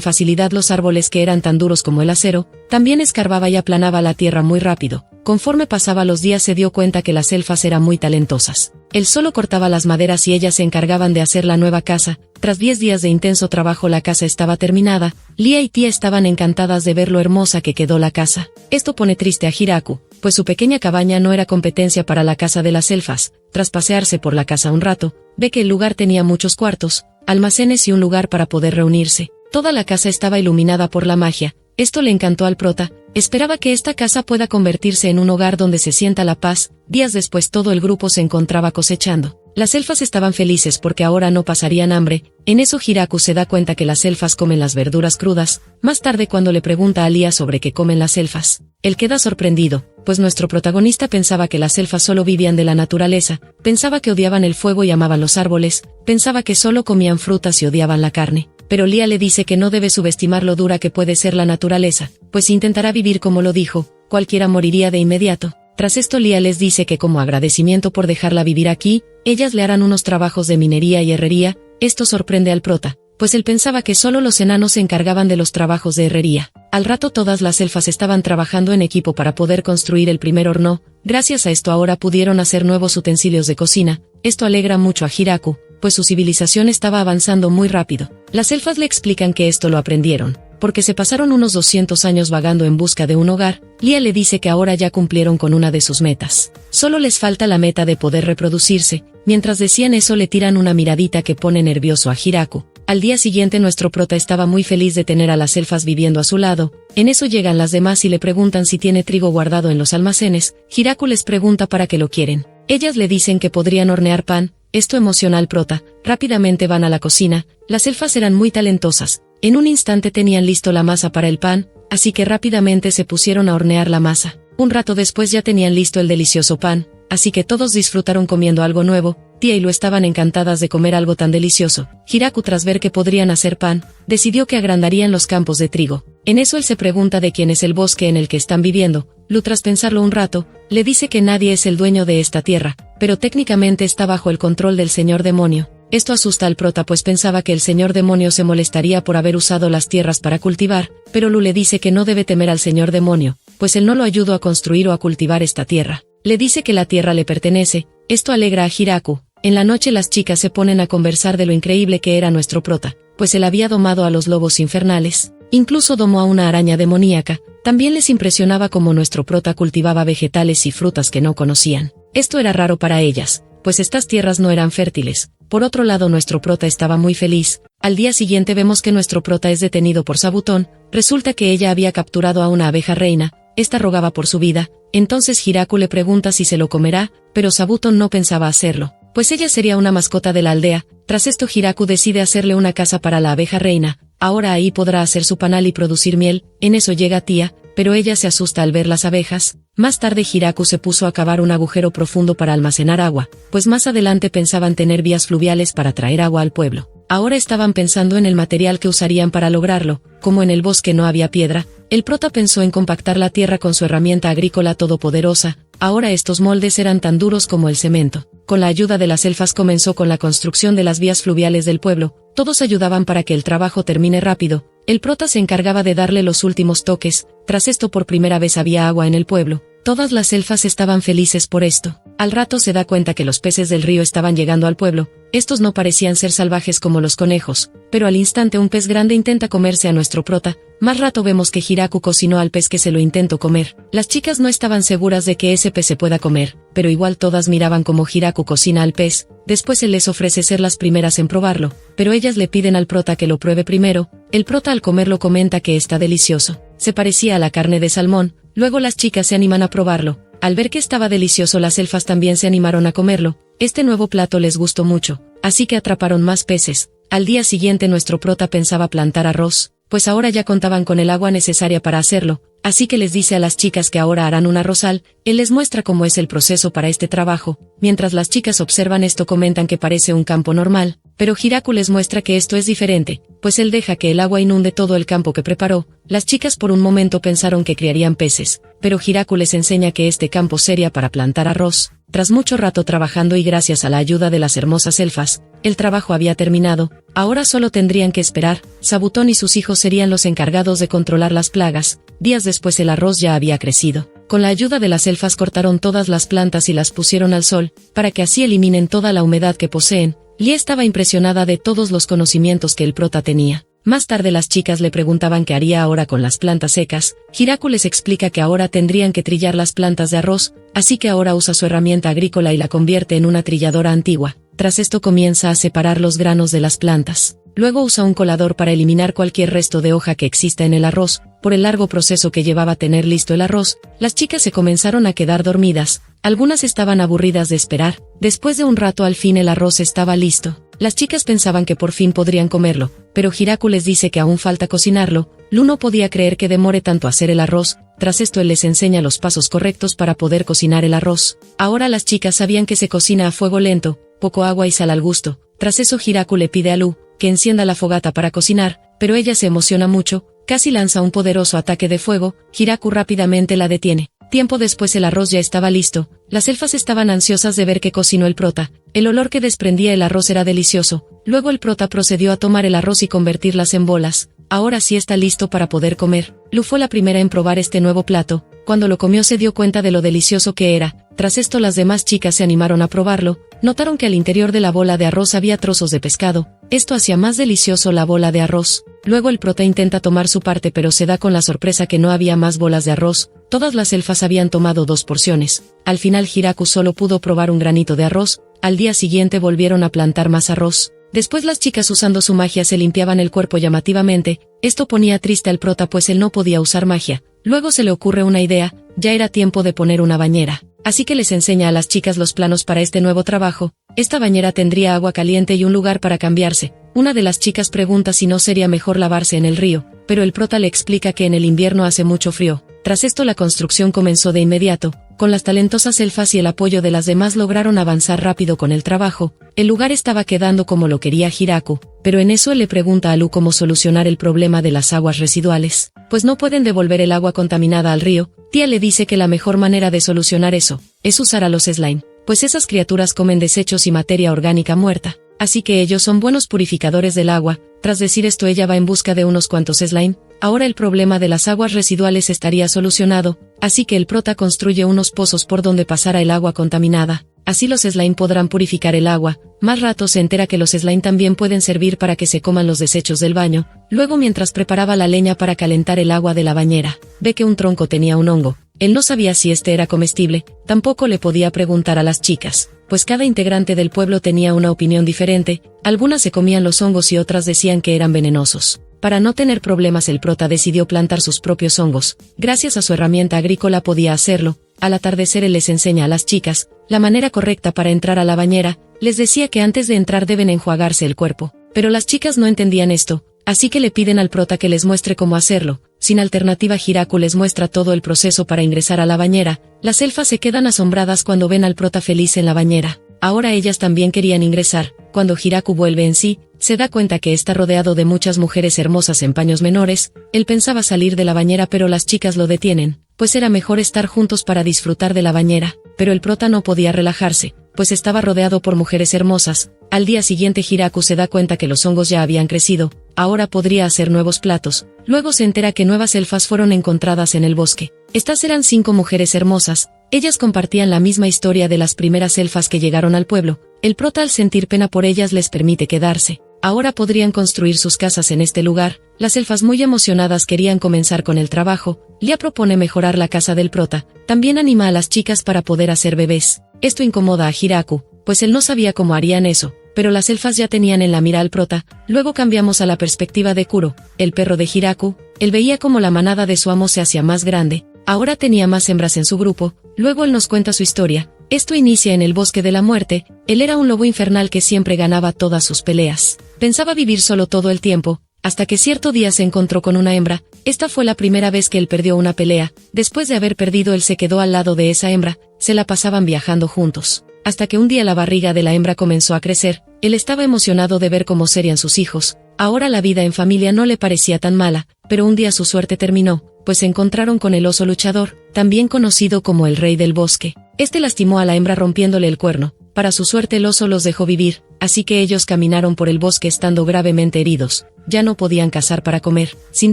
facilidad los árboles que eran tan duros como el acero, también escarbaba y aplanaba la tierra muy rápido. Conforme pasaba los días se dio cuenta que las elfas eran muy talentosas. Él solo cortaba las maderas y ellas se encargaban de hacer la nueva casa. Tras 10 días de intenso trabajo la casa estaba terminada. Lia y Tia estaban encantadas de ver lo hermosa que quedó la casa. Esto pone triste a Hiraku, pues su pequeña cabaña no era competencia para la casa de las elfas. Tras pasearse por la casa un rato, ve que el lugar tenía muchos cuartos, almacenes y un lugar para poder reunirse. Toda la casa estaba iluminada por la magia. Esto le encantó al prota. Esperaba que esta casa pueda convertirse en un hogar donde se sienta la paz. Días después todo el grupo se encontraba cosechando. Las elfas estaban felices porque ahora no pasarían hambre. En eso Hiraku se da cuenta que las elfas comen las verduras crudas. Más tarde cuando le pregunta a Lia sobre qué comen las elfas, él queda sorprendido, pues nuestro protagonista pensaba que las elfas solo vivían de la naturaleza, pensaba que odiaban el fuego y amaban los árboles, pensaba que solo comían frutas y odiaban la carne. Pero Lia le dice que no debe subestimar lo dura que puede ser la naturaleza, pues si intentará vivir como lo dijo, cualquiera moriría de inmediato. Tras esto Lia les dice que como agradecimiento por dejarla vivir aquí, ellas le harán unos trabajos de minería y herrería. Esto sorprende al prota, pues él pensaba que solo los enanos se encargaban de los trabajos de herrería. Al rato todas las elfas estaban trabajando en equipo para poder construir el primer horno. Gracias a esto ahora pudieron hacer nuevos utensilios de cocina. Esto alegra mucho a Hiraku, pues su civilización estaba avanzando muy rápido. Las elfas le explican que esto lo aprendieron porque se pasaron unos 200 años vagando en busca de un hogar. Lia le dice que ahora ya cumplieron con una de sus metas. Solo les falta la meta de poder reproducirse. Mientras decían eso le tiran una miradita que pone nervioso a Hiraku. Al día siguiente nuestro prota estaba muy feliz de tener a las elfas viviendo a su lado. En eso llegan las demás y le preguntan si tiene trigo guardado en los almacenes. Hiraku les pregunta para qué lo quieren. Ellas le dicen que podrían hornear pan. Esto emociona al prota. Rápidamente van a la cocina. Las elfas eran muy talentosas. En un instante tenían listo la masa para el pan, así que rápidamente se pusieron a hornear la masa. Un rato después ya tenían listo el delicioso pan, así que todos disfrutaron comiendo algo nuevo. Tia y Lu estaban encantadas de comer algo tan delicioso. Hiraku, tras ver que podrían hacer pan, decidió que agrandarían los campos de trigo. En eso él se pregunta de quién es el bosque en el que están viviendo. Lu, tras pensarlo un rato, le dice que nadie es el dueño de esta tierra, pero técnicamente está bajo el control del señor demonio. Esto asusta al prota pues pensaba que el señor demonio se molestaría por haber usado las tierras para cultivar, pero Lu le dice que no debe temer al señor demonio, pues él no lo ayudó a construir o a cultivar esta tierra. Le dice que la tierra le pertenece. Esto alegra a Hiraku. En la noche las chicas se ponen a conversar de lo increíble que era nuestro prota, pues él había domado a los lobos infernales, incluso domó a una araña demoníaca. También les impresionaba cómo nuestro prota cultivaba vegetales y frutas que no conocían. Esto era raro para ellas, pues estas tierras no eran fértiles. Por otro lado nuestro prota estaba muy feliz. Al día siguiente vemos que nuestro prota es detenido por Sabuton. Resulta que ella había capturado a una abeja reina. Esta rogaba por su vida. Entonces Hiraku le pregunta si se lo comerá, pero Sabuton no pensaba hacerlo, pues ella sería una mascota de la aldea. Tras esto Hiraku decide hacerle una casa para la abeja reina. Ahora ahí podrá hacer su panal y producir miel. En eso llega Tia, pero ella se asusta al ver las abejas. Más tarde Hiraku se puso a cavar un agujero profundo para almacenar agua, pues más adelante pensaban tener vías fluviales para traer agua al pueblo. Ahora estaban pensando en el material que usarían para lograrlo. Como en el bosque no había piedra, el prota pensó en compactar la tierra con su herramienta agrícola todopoderosa. Ahora estos moldes eran tan duros como el cemento. Con la ayuda de las elfas comenzó con la construcción de las vías fluviales del pueblo. Todos ayudaban para que el trabajo termine rápido. El prota se encargaba de darle los últimos toques. Tras esto por primera vez había agua en el pueblo. Todas las elfas estaban felices por esto. Al rato se da cuenta que los peces del río estaban llegando al pueblo. Estos no parecían ser salvajes como los conejos, pero al instante un pez grande intenta comerse a nuestro prota. Más rato vemos que Hiraku cocinó al pez que se lo intentó comer. Las chicas no estaban seguras de que ese pez se pueda comer, pero igual todas miraban cómo Hiraku cocina al pez. Después él les ofrece ser las primeras en probarlo, pero ellas le piden al prota que lo pruebe primero. El prota al comerlo comenta que está delicioso. Se parecía a la carne de salmón. Luego las chicas se animan a probarlo. Al ver que estaba delicioso las elfas también se animaron a comerlo. Este nuevo plato les gustó mucho, así que atraparon más peces. Al día siguiente nuestro prota pensaba plantar arroz, pues ahora ya contaban con el agua necesaria para hacerlo. así que les dice a las chicas que ahora harán un arrozal. Él les muestra cómo es el proceso para este trabajo. Mientras las chicas observan esto, comentan que parece un campo normal, pero Hiraku les muestra que esto es diferente, pues él deja que el agua inunde todo el campo que preparó. Las chicas por un momento pensaron que criarían peces, pero Hiraku les enseña que este campo sería para plantar arroz. Tras mucho rato trabajando y gracias a la ayuda de las hermosas elfas, el trabajo había terminado. Ahora solo tendrían que esperar. Sabutón y sus hijos serían los encargados de controlar las plagas. Días después el arroz ya había crecido. Con la ayuda de las elfas cortaron todas las plantas y las pusieron al sol, para que así eliminen toda la humedad que poseen. Lia estaba impresionada de todos los conocimientos que el prota tenía. Más tarde las chicas le preguntaban qué haría ahora con las plantas secas. Hiraku les explica que ahora tendrían que trillar las plantas de arroz, así que ahora usa su herramienta agrícola y la convierte en una trilladora antigua. Tras esto comienza a separar los granos de las plantas. Luego usa un colador para eliminar cualquier resto de hoja que exista en el arroz. Por el largo proceso que llevaba a tener listo el arroz, las chicas se comenzaron a quedar dormidas. Algunas estaban aburridas de esperar. Después de un rato al fin el arroz estaba listo. Las chicas pensaban que por fin podrían comerlo, pero Hiraku les dice que aún falta cocinarlo. Lu no podía creer que demore tanto hacer el arroz. Tras esto él les enseña los pasos correctos para poder cocinar el arroz. Ahora las chicas sabían que se cocina a fuego lento, poco agua y sal al gusto. Tras eso Hiraku le pide a Lu que encienda la fogata para cocinar, pero ella se emociona mucho, casi lanza un poderoso ataque de fuego. Hiraku rápidamente la detiene. Tiempo después el arroz ya estaba listo. Las elfas estaban ansiosas de ver qué cocinó el prota. El olor que desprendía el arroz era delicioso. Luego el prota procedió a tomar el arroz y convertirlas en bolas. Ahora sí está listo para poder comer. Lu fue la primera en probar este nuevo plato. Cuando lo comió se dio cuenta de lo delicioso que era. Tras esto las demás chicas se animaron a probarlo. Notaron que al interior de la bola de arroz había trozos de pescado. Esto hacía más delicioso la bola de arroz. Luego el prota intenta tomar su parte pero se da con la sorpresa que no había más bolas de arroz. Todas las elfas habían tomado 2 porciones. Al final Hiraku solo pudo probar un granito de arroz. Al día siguiente volvieron a plantar más arroz. Después las chicas usando su magia se limpiaban el cuerpo llamativamente. Esto ponía triste al prota pues él no podía usar magia. Luego se le ocurre una idea. Ya era tiempo de poner una bañera. Así que les enseña a las chicas los planos para este nuevo trabajo. Esta bañera tendría agua caliente y un lugar para cambiarse. Una de las chicas pregunta si no sería mejor lavarse en el río, pero el prota le explica que en el invierno hace mucho frío. Tras esto la construcción comenzó de inmediato. Con las talentosas elfas y el apoyo de las demás lograron avanzar rápido con el trabajo. El lugar estaba quedando como lo quería Hiraku, pero en eso él le pregunta a Lu cómo solucionar el problema de las aguas residuales, pues no pueden devolver el agua contaminada al río. Tía le dice que la mejor manera de solucionar eso es usar a los slime, pues esas criaturas comen desechos y materia orgánica muerta, así que ellos son buenos purificadores del agua. Tras decir esto ella va en busca de unos cuantos slime. Ahora el problema de las aguas residuales estaría solucionado, así que el prota construye unos pozos por donde pasará el agua contaminada. Así los slime podrán purificar el agua. Más rato se entera que los slime también pueden servir para que se coman los desechos del baño. Luego mientras preparaba la leña para calentar el agua de la bañera, ve que un tronco tenía un hongo. Él no sabía si este era comestible, tampoco le podía preguntar a las chicas, pues cada integrante del pueblo tenía una opinión diferente. Algunas se comían los hongos y otras decían que eran venenosos. Para no tener problemas el prota decidió plantar sus propios hongos. Gracias a su herramienta agrícola podía hacerlo. Al atardecer él les enseña a las chicas la manera correcta para entrar a la bañera. Les decía que antes de entrar deben enjuagarse el cuerpo, pero las chicas no entendían esto, así que le piden al prota que les muestre cómo hacerlo. Sin alternativa Hiraku les muestra todo el proceso para ingresar a la bañera. Las elfas se quedan asombradas cuando ven al prota feliz en la bañera. Ahora ellas también querían ingresar. Cuando Hiraku vuelve en sí, se da cuenta que está rodeado de muchas mujeres hermosas en paños menores. Él pensaba salir de la bañera pero las chicas lo detienen, pues era mejor estar juntos para disfrutar de la bañera. Pero el prota no podía relajarse, pues estaba rodeado por mujeres hermosas. Al día siguiente Hiraku se da cuenta que los hongos ya habían crecido. Ahora podría hacer nuevos platos. Luego se entera que nuevas elfas fueron encontradas en el bosque. Estas eran 5 mujeres hermosas. Ellas compartían la misma historia de las primeras elfas que llegaron al pueblo. El prota al sentir pena por ellas les permite quedarse. Ahora podrían construir sus casas en este lugar. Las elfas muy emocionadas querían comenzar con el trabajo. Lia propone mejorar la casa del prota. También anima a las chicas para poder hacer bebés. Esto incomoda a Hiraku, pues él no sabía cómo harían eso, pero las elfas ya tenían en la mira al prota. Luego cambiamos a la perspectiva de Kuro, el perro de Hiraku. Él veía como la manada de su amo se hacía más grande. Ahora tenía más hembras en su grupo. Luego él nos cuenta su historia. Esto inicia en el bosque de la muerte. Él era un lobo infernal que siempre ganaba todas sus peleas. Pensaba vivir solo todo el tiempo. hasta que cierto día se encontró con una hembra. Esta fue la primera vez que él perdió una pelea. Después de haber perdido, él se quedó al lado de esa hembra, se la pasaban viajando juntos. Hasta que un día la barriga de la hembra comenzó a crecer, él estaba emocionado de ver cómo serían sus hijos. Ahora la vida en familia no le parecía tan mala, pero un día su suerte terminó, pues se encontraron con el oso luchador, también conocido como el rey del bosque. Este lastimó a la hembra rompiéndole el cuerno. Para su suerte el oso los dejó vivir, así que ellos caminaron por el bosque estando gravemente heridos. Ya no podían cazar para comer. Sin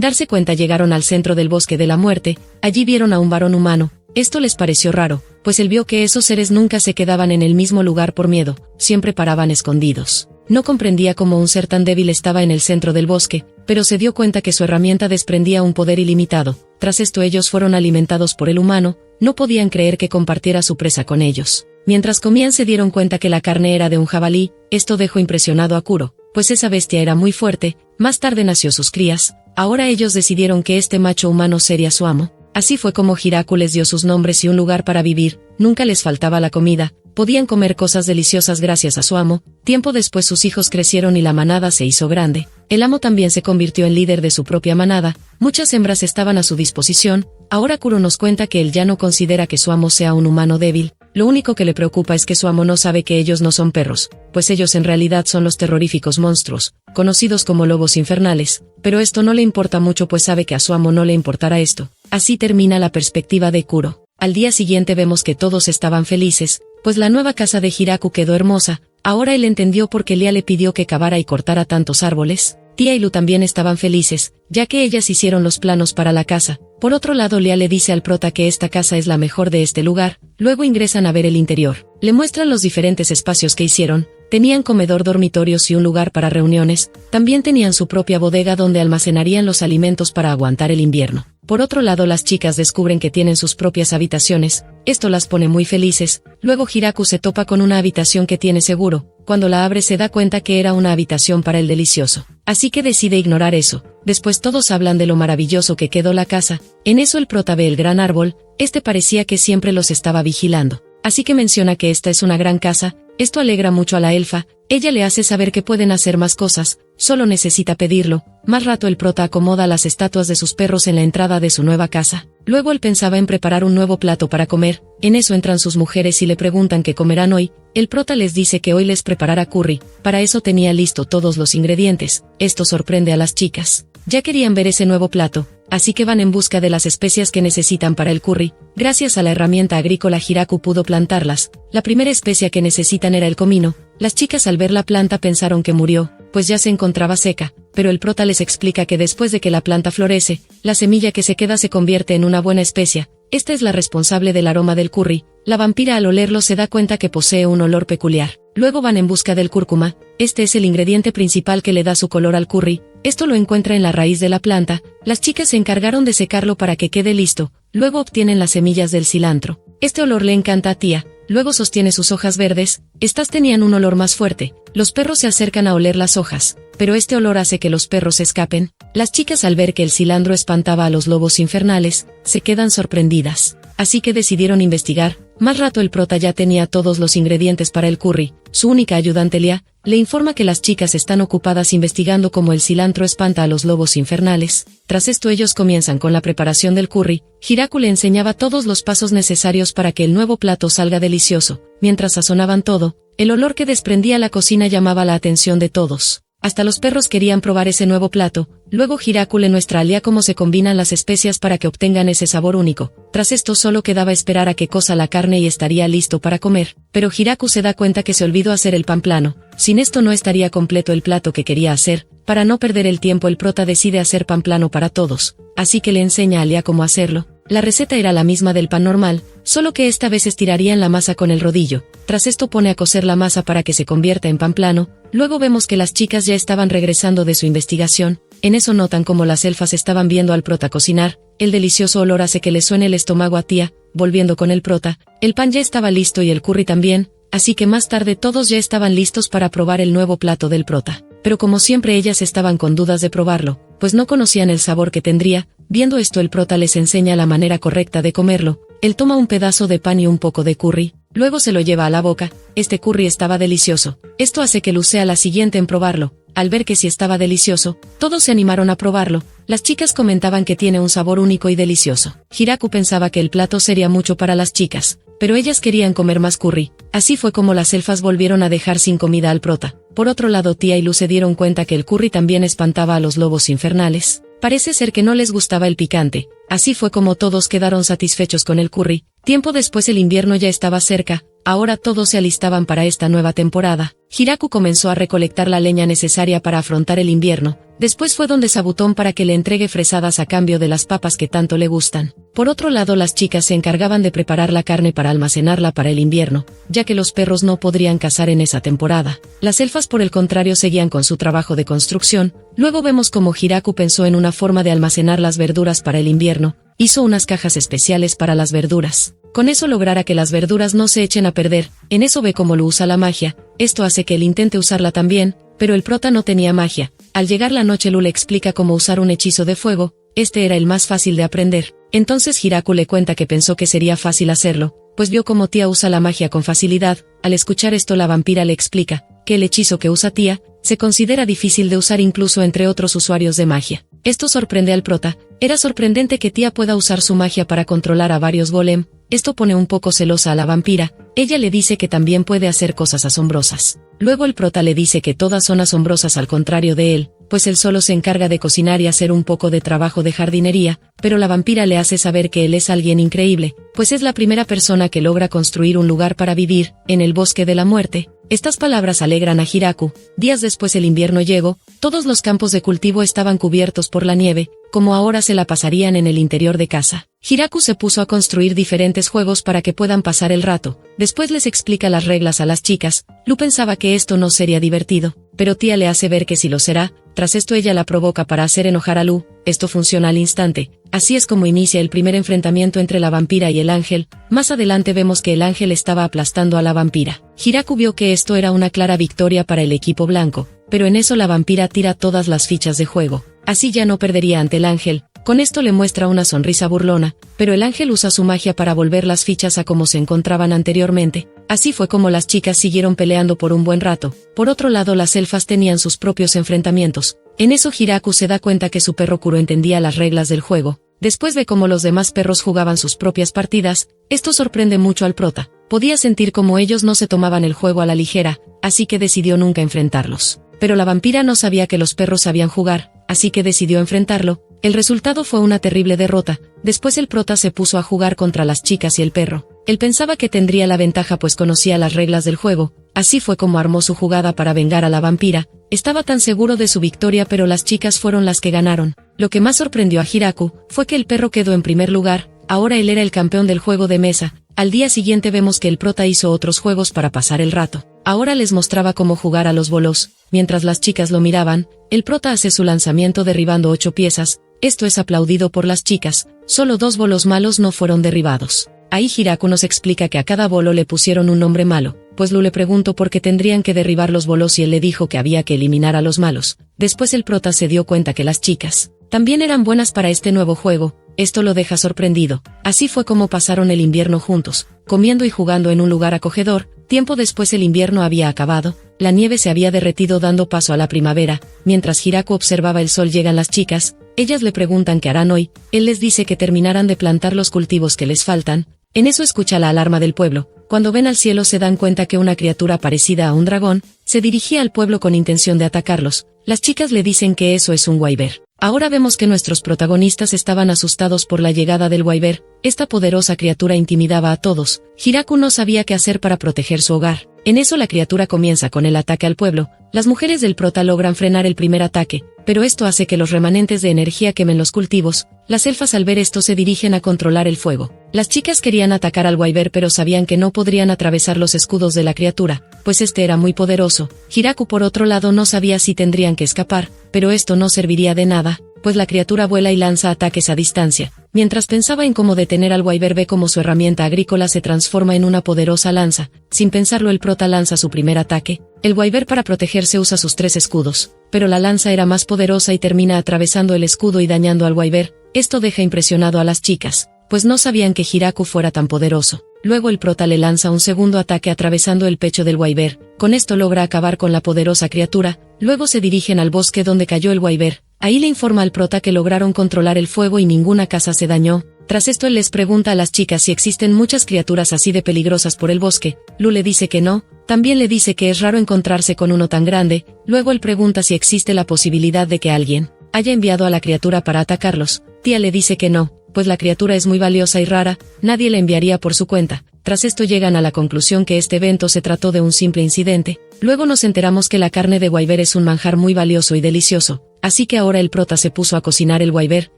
darse cuenta llegaron al centro del bosque de la muerte. Allí vieron a un varón humano. Esto les pareció raro, pues él vio que esos seres nunca se quedaban en el mismo lugar por miedo, siempre paraban escondidos. No comprendía cómo un ser tan débil estaba en el centro del bosque, pero se dio cuenta que su herramienta desprendía un poder ilimitado. Tras esto ellos fueron alimentados por el humano, no podían creer que compartiera su presa con ellos. Mientras comían se dieron cuenta que la carne era de un jabalí. Esto dejó impresionado a Kuro, pues esa bestia era muy fuerte. Más tarde nació sus crías. Ahora ellos decidieron que este macho humano sería su amo. Así fue como Hiraku les dio sus nombres y un lugar para vivir. Nunca les faltaba la comida, podían comer cosas deliciosas gracias a su amo. Tiempo después sus hijos crecieron y la manada se hizo grande. El amo también se convirtió en líder de su propia manada. Muchas hembras estaban a su disposición. Ahora Kuro nos cuenta que él ya no considera que su amo sea un humano débil. Lo único que le preocupa es que su amo no sabe que ellos no son perros, pues ellos en realidad son los terroríficos monstruos, conocidos como lobos infernales, pero esto no le importa mucho pues sabe que a su amo no le importará esto. Así termina la perspectiva de Kuro. Al día siguiente vemos que todos estaban felices, pues la nueva casa de Hiraku quedó hermosa. Ahora él entendió por qué Lia le pidió que cavara y cortara tantos árboles. Tia y Lu también estaban felices, ya que ellas hicieron los planos para la casa. Por otro lado, Lia le dice al prota que esta casa es la mejor de este lugar. Luego ingresan a ver el interior. Le muestran los diferentes espacios que hicieron. Tenían comedor, dormitorios y un lugar para reuniones. También tenían su propia bodega donde almacenarían los alimentos para aguantar el invierno. Por otro lado, las chicas descubren que tienen sus propias habitaciones. Esto las pone muy felices. Luego Hiraku se topa con una habitación que tiene seguro. Cuando la abre se da cuenta que era una habitación para el delicioso. Así que decide ignorar eso. Después todos hablan de lo maravilloso que quedó la casa. En eso el prota ve el gran árbol. Este parecía que siempre los estaba vigilando. Así que menciona que esta es una gran casa. Esto alegra mucho a la elfa. Ella le hace saber que pueden hacer más cosas, solo necesita pedirlo. Más rato el prota acomoda las estatuas de sus perros en la entrada de su nueva casa. Luego él pensaba en preparar un nuevo plato para comer. En eso entran sus mujeres y le preguntan qué comerán hoy. El prota les dice que hoy les preparará curry. Para eso tenía listo todos los ingredientes. Esto sorprende a las chicas. Ya querían ver ese nuevo plato, así que van en busca de las especias que necesitan para el curry. Gracias a la herramienta agrícola Hiraku pudo plantarlas. La primera especia que necesitan era el comino. Las chicas al ver la planta pensaron que murió, pues ya se encontraba seca, pero el prota les explica que después de que la planta florece, la semilla que se queda se convierte en una buena especia. Esta es la responsable del aroma del curry. La vampira al olerlo se da cuenta que posee un olor peculiar. Luego van en busca del cúrcuma. Este es el ingrediente principal que le da su color al curry. Esto lo encuentra en la raíz de la planta. Las chicas se encargaron de secarlo para que quede listo. Luego obtienen las semillas del cilantro. Este olor le encanta a Tía. Luego sostiene sus hojas verdes. Estas tenían un olor más fuerte. Los perros se acercan a oler las hojas, pero este olor hace que los perros escapen. Las chicas al ver que el cilantro espantaba a los lobos infernales, se quedan sorprendidas. Así que decidieron investigar. Más rato el prota ya tenía todos los ingredientes para el curry. Su única ayudante Lia le informa que las chicas están ocupadas investigando cómo el cilantro espanta a los lobos infernales. Tras esto ellos comienzan con la preparación del curry. Hiraku le enseñaba todos los pasos necesarios para que el nuevo plato salga delicioso. Mientras sazonaban todo, el olor que desprendía la cocina llamaba la atención de todos. Hasta los perros querían probar ese nuevo plato. Luego Hiraku le muestra a Lia cómo se combinan las especias para que obtengan ese sabor único. Tras esto solo quedaba esperar a que cosa la carne y estaría listo para comer. Pero Hiraku se da cuenta que se olvidó hacer el pan plano. Sin esto no estaría completo el plato que quería hacer. Para no perder el tiempo el prota decide hacer pan plano para todos. Así que le enseña a Lia cómo hacerlo. La receta era la misma del pan normal, solo que esta vez estirarían la masa con el rodillo. Tras esto pone a cocer la masa para que se convierta en pan plano. Luego vemos que las chicas ya estaban regresando de su investigación. En eso notan como las elfas estaban viendo al prota cocinar. El delicioso olor hace que le suene el estómago a Tía. Volviendo con el prota, el pan ya estaba listo y el curry también, así que más tarde todos ya estaban listos para probar el nuevo plato del prota. Pero como siempre ellas estaban con dudas de probarlo, pues no conocían el sabor que tendría. Viendo esto el prota les enseña la manera correcta de comerlo. Él toma un pedazo de pan y un poco de curry, luego se lo lleva a la boca. Este curry estaba delicioso. Esto hace que Lu sea la siguiente en probarlo. Al ver que sí estaba delicioso, todos se animaron a probarlo. Las chicas comentaban que tiene un sabor único y delicioso. Hiraku pensaba que el plato sería mucho para las chicas, pero ellas querían comer más curry. Así fue como las elfas volvieron a dejar sin comida al prota. Por otro lado, Tia y Lu se dieron cuenta que el curry también espantaba a los lobos infernales. Parece ser que no les gustaba el picante. Así fue como todos quedaron satisfechos con el curry. Tiempo después el invierno ya estaba cerca. Ahora todos se alistaban para esta nueva temporada. Hiraku comenzó a recolectar la leña necesaria para afrontar el invierno. Después fue donde Sabutón para que le entregue fresadas a cambio de las papas que tanto le gustan. Por otro lado, las chicas se encargaban de preparar la carne para almacenarla para el invierno, ya que los perros no podrían cazar en esa temporada. Las elfas, por el contrario, seguían con su trabajo de construcción. Luego vemos cómo Hiraku pensó en una forma de almacenar las verduras para el invierno. Hizo unas cajas especiales para las verduras. Con eso logrará que las verduras no se echen a perder. En eso ve cómo lo usa la magia. Esto hace que él intente usarla también, pero el prota no tenía magia. Al llegar la noche, Lu le explica cómo usar un hechizo de fuego. Este era el más fácil de aprender. Entonces Hiraku le cuenta que pensó que sería fácil hacerlo, pues vio cómo Tia usa la magia con facilidad. Al escuchar esto, la vampira le explica que el hechizo que usa Tia se considera difícil de usar incluso entre otros usuarios de magia. Esto sorprende al prota. Era sorprendente que Tia pueda usar su magia para controlar a varios golem. Esto pone un poco celosa a la vampira. Ella le dice que también puede hacer cosas asombrosas. Luego el prota le dice que todas son asombrosas al contrario de él, pues él solo se encarga de cocinar y hacer un poco de trabajo de jardinería, pero la vampira le hace saber que él es alguien increíble, pues es la primera persona que logra construir un lugar para vivir, en el bosque de la muerte. Estas palabras alegran a Hiraku. Días después el invierno llegó, todos los campos de cultivo estaban cubiertos por la nieve, como ahora se la pasarían en el interior de casa. Hiraku se puso a construir diferentes juegos para que puedan pasar el rato. Después les explica las reglas a las chicas. Lu pensaba que esto no sería divertido, pero Tia le hace ver que sí lo será. Tras esto ella la provoca para hacer enojar a Lu. Esto funciona al instante. Así es como inicia el primer enfrentamiento entre la vampira y el ángel. Más adelante vemos que el ángel estaba aplastando a la vampira. Hiraku vio que esto era una clara victoria para el equipo blanco, pero en eso la vampira tira todas las fichas de juego. Así ya no perdería ante el ángel. Con esto le muestra una sonrisa burlona, pero el ángel usa su magia para volver las fichas a como se encontraban anteriormente. Así fue como las chicas siguieron peleando por un buen rato. Por otro lado, las elfas tenían sus propios enfrentamientos. En eso Hiraku se da cuenta que su perro Kuro entendía las reglas del juego. Después ve cómo los demás perros jugaban sus propias partidas. Esto sorprende mucho al prota. Podía sentir cómo ellos no se tomaban el juego a la ligera, así que decidió nunca enfrentarlos. Pero la vampira no sabía que los perros sabían jugar, así que decidió enfrentarlo. El resultado fue una terrible derrota. Después el prota se puso a jugar contra las chicas y el perro. Él pensaba que tendría la ventaja pues conocía las reglas del juego. Así fue como armó su jugada para vengar a la vampira. Estaba tan seguro de su victoria, pero las chicas fueron las que ganaron. Lo que más sorprendió a Hiraku fue que el perro quedó en primer lugar. Ahora él era el campeón del juego de mesa. Al día siguiente vemos que el prota hizo otros juegos para pasar el rato. Ahora les mostraba cómo jugar a los bolos. Mientras las chicas lo miraban, el prota hace su lanzamiento derribando 8 piezas. Esto es aplaudido por las chicas. Solo 2 bolos malos no fueron derribados. Ahí Hiraku nos explica que a cada bolo le pusieron un nombre malo, pues Lu le preguntó por qué tendrían que derribar los bolos y él le dijo que había que eliminar a los malos. Después el prota se dio cuenta que las chicas también eran buenas para este nuevo juego. Esto lo deja sorprendido. Así fue como pasaron el invierno juntos, comiendo y jugando en un lugar acogedor. Tiempo después el invierno había acabado, la nieve se había derretido dando paso a la primavera. Mientras Hiraku observaba el sol, llegan las chicas. Ellas le preguntan qué harán hoy. Él les dice que terminaran de plantar los cultivos que les faltan. En eso escucha la alarma del pueblo. Cuando ven al cielo se dan cuenta que una criatura parecida a un dragón se dirigía al pueblo con intención de atacarlos. Las chicas le dicen que eso es un wyvern. Ahora vemos que nuestros protagonistas estaban asustados por la llegada del wyvern. Esta poderosa criatura intimidaba a todos. Hiraku no sabía qué hacer para proteger su hogar. En eso la criatura comienza con el ataque al pueblo. Las mujeres del prota logran frenar el primer ataque, pero esto hace que los remanentes de energía quemen los cultivos. Las elfas al ver esto se dirigen a controlar el fuego. Las chicas querían atacar al wyvern pero sabían que no podrían atravesar los escudos de la criatura, pues este era muy poderoso. Hiraku por otro lado no sabía si tendrían que escapar, pero esto no serviría de nada, pues la criatura vuela y lanza ataques a distancia. Mientras pensaba en cómo detener al wyvern, ve cómo su herramienta agrícola se transforma en una poderosa lanza. Sin pensarlo el prota lanza su primer ataque. El wyvern para protegerse usa sus 3 escudos, pero la lanza era más poderosa y termina atravesando el escudo y dañando al wyvern. Esto deja impresionado a las chicas, pues no sabían que Hiraku fuera tan poderoso. luego el prota le lanza un segundo ataque atravesando el pecho del Wyver, con esto logra acabar con la poderosa criatura, luego se dirigen al bosque donde cayó el Wyver, ahí le informa al prota que lograron controlar el fuego y ninguna casa se dañó. Tras esto él les pregunta a las chicas si existen muchas criaturas así de peligrosas por el bosque, Lu le dice que no, también le dice que es raro encontrarse con uno tan grande, luego él pregunta si existe la posibilidad de que alguien haya enviado a la criatura para atacarlos, Tía le dice que no, pues la criatura es muy valiosa y rara, nadie la enviaría por su cuenta. Tras esto llegan a la conclusión que este evento se trató de un simple incidente, luego nos enteramos que la carne de Wyver es un manjar muy valioso y delicioso, así que ahora el prota se puso a cocinar el Wyver,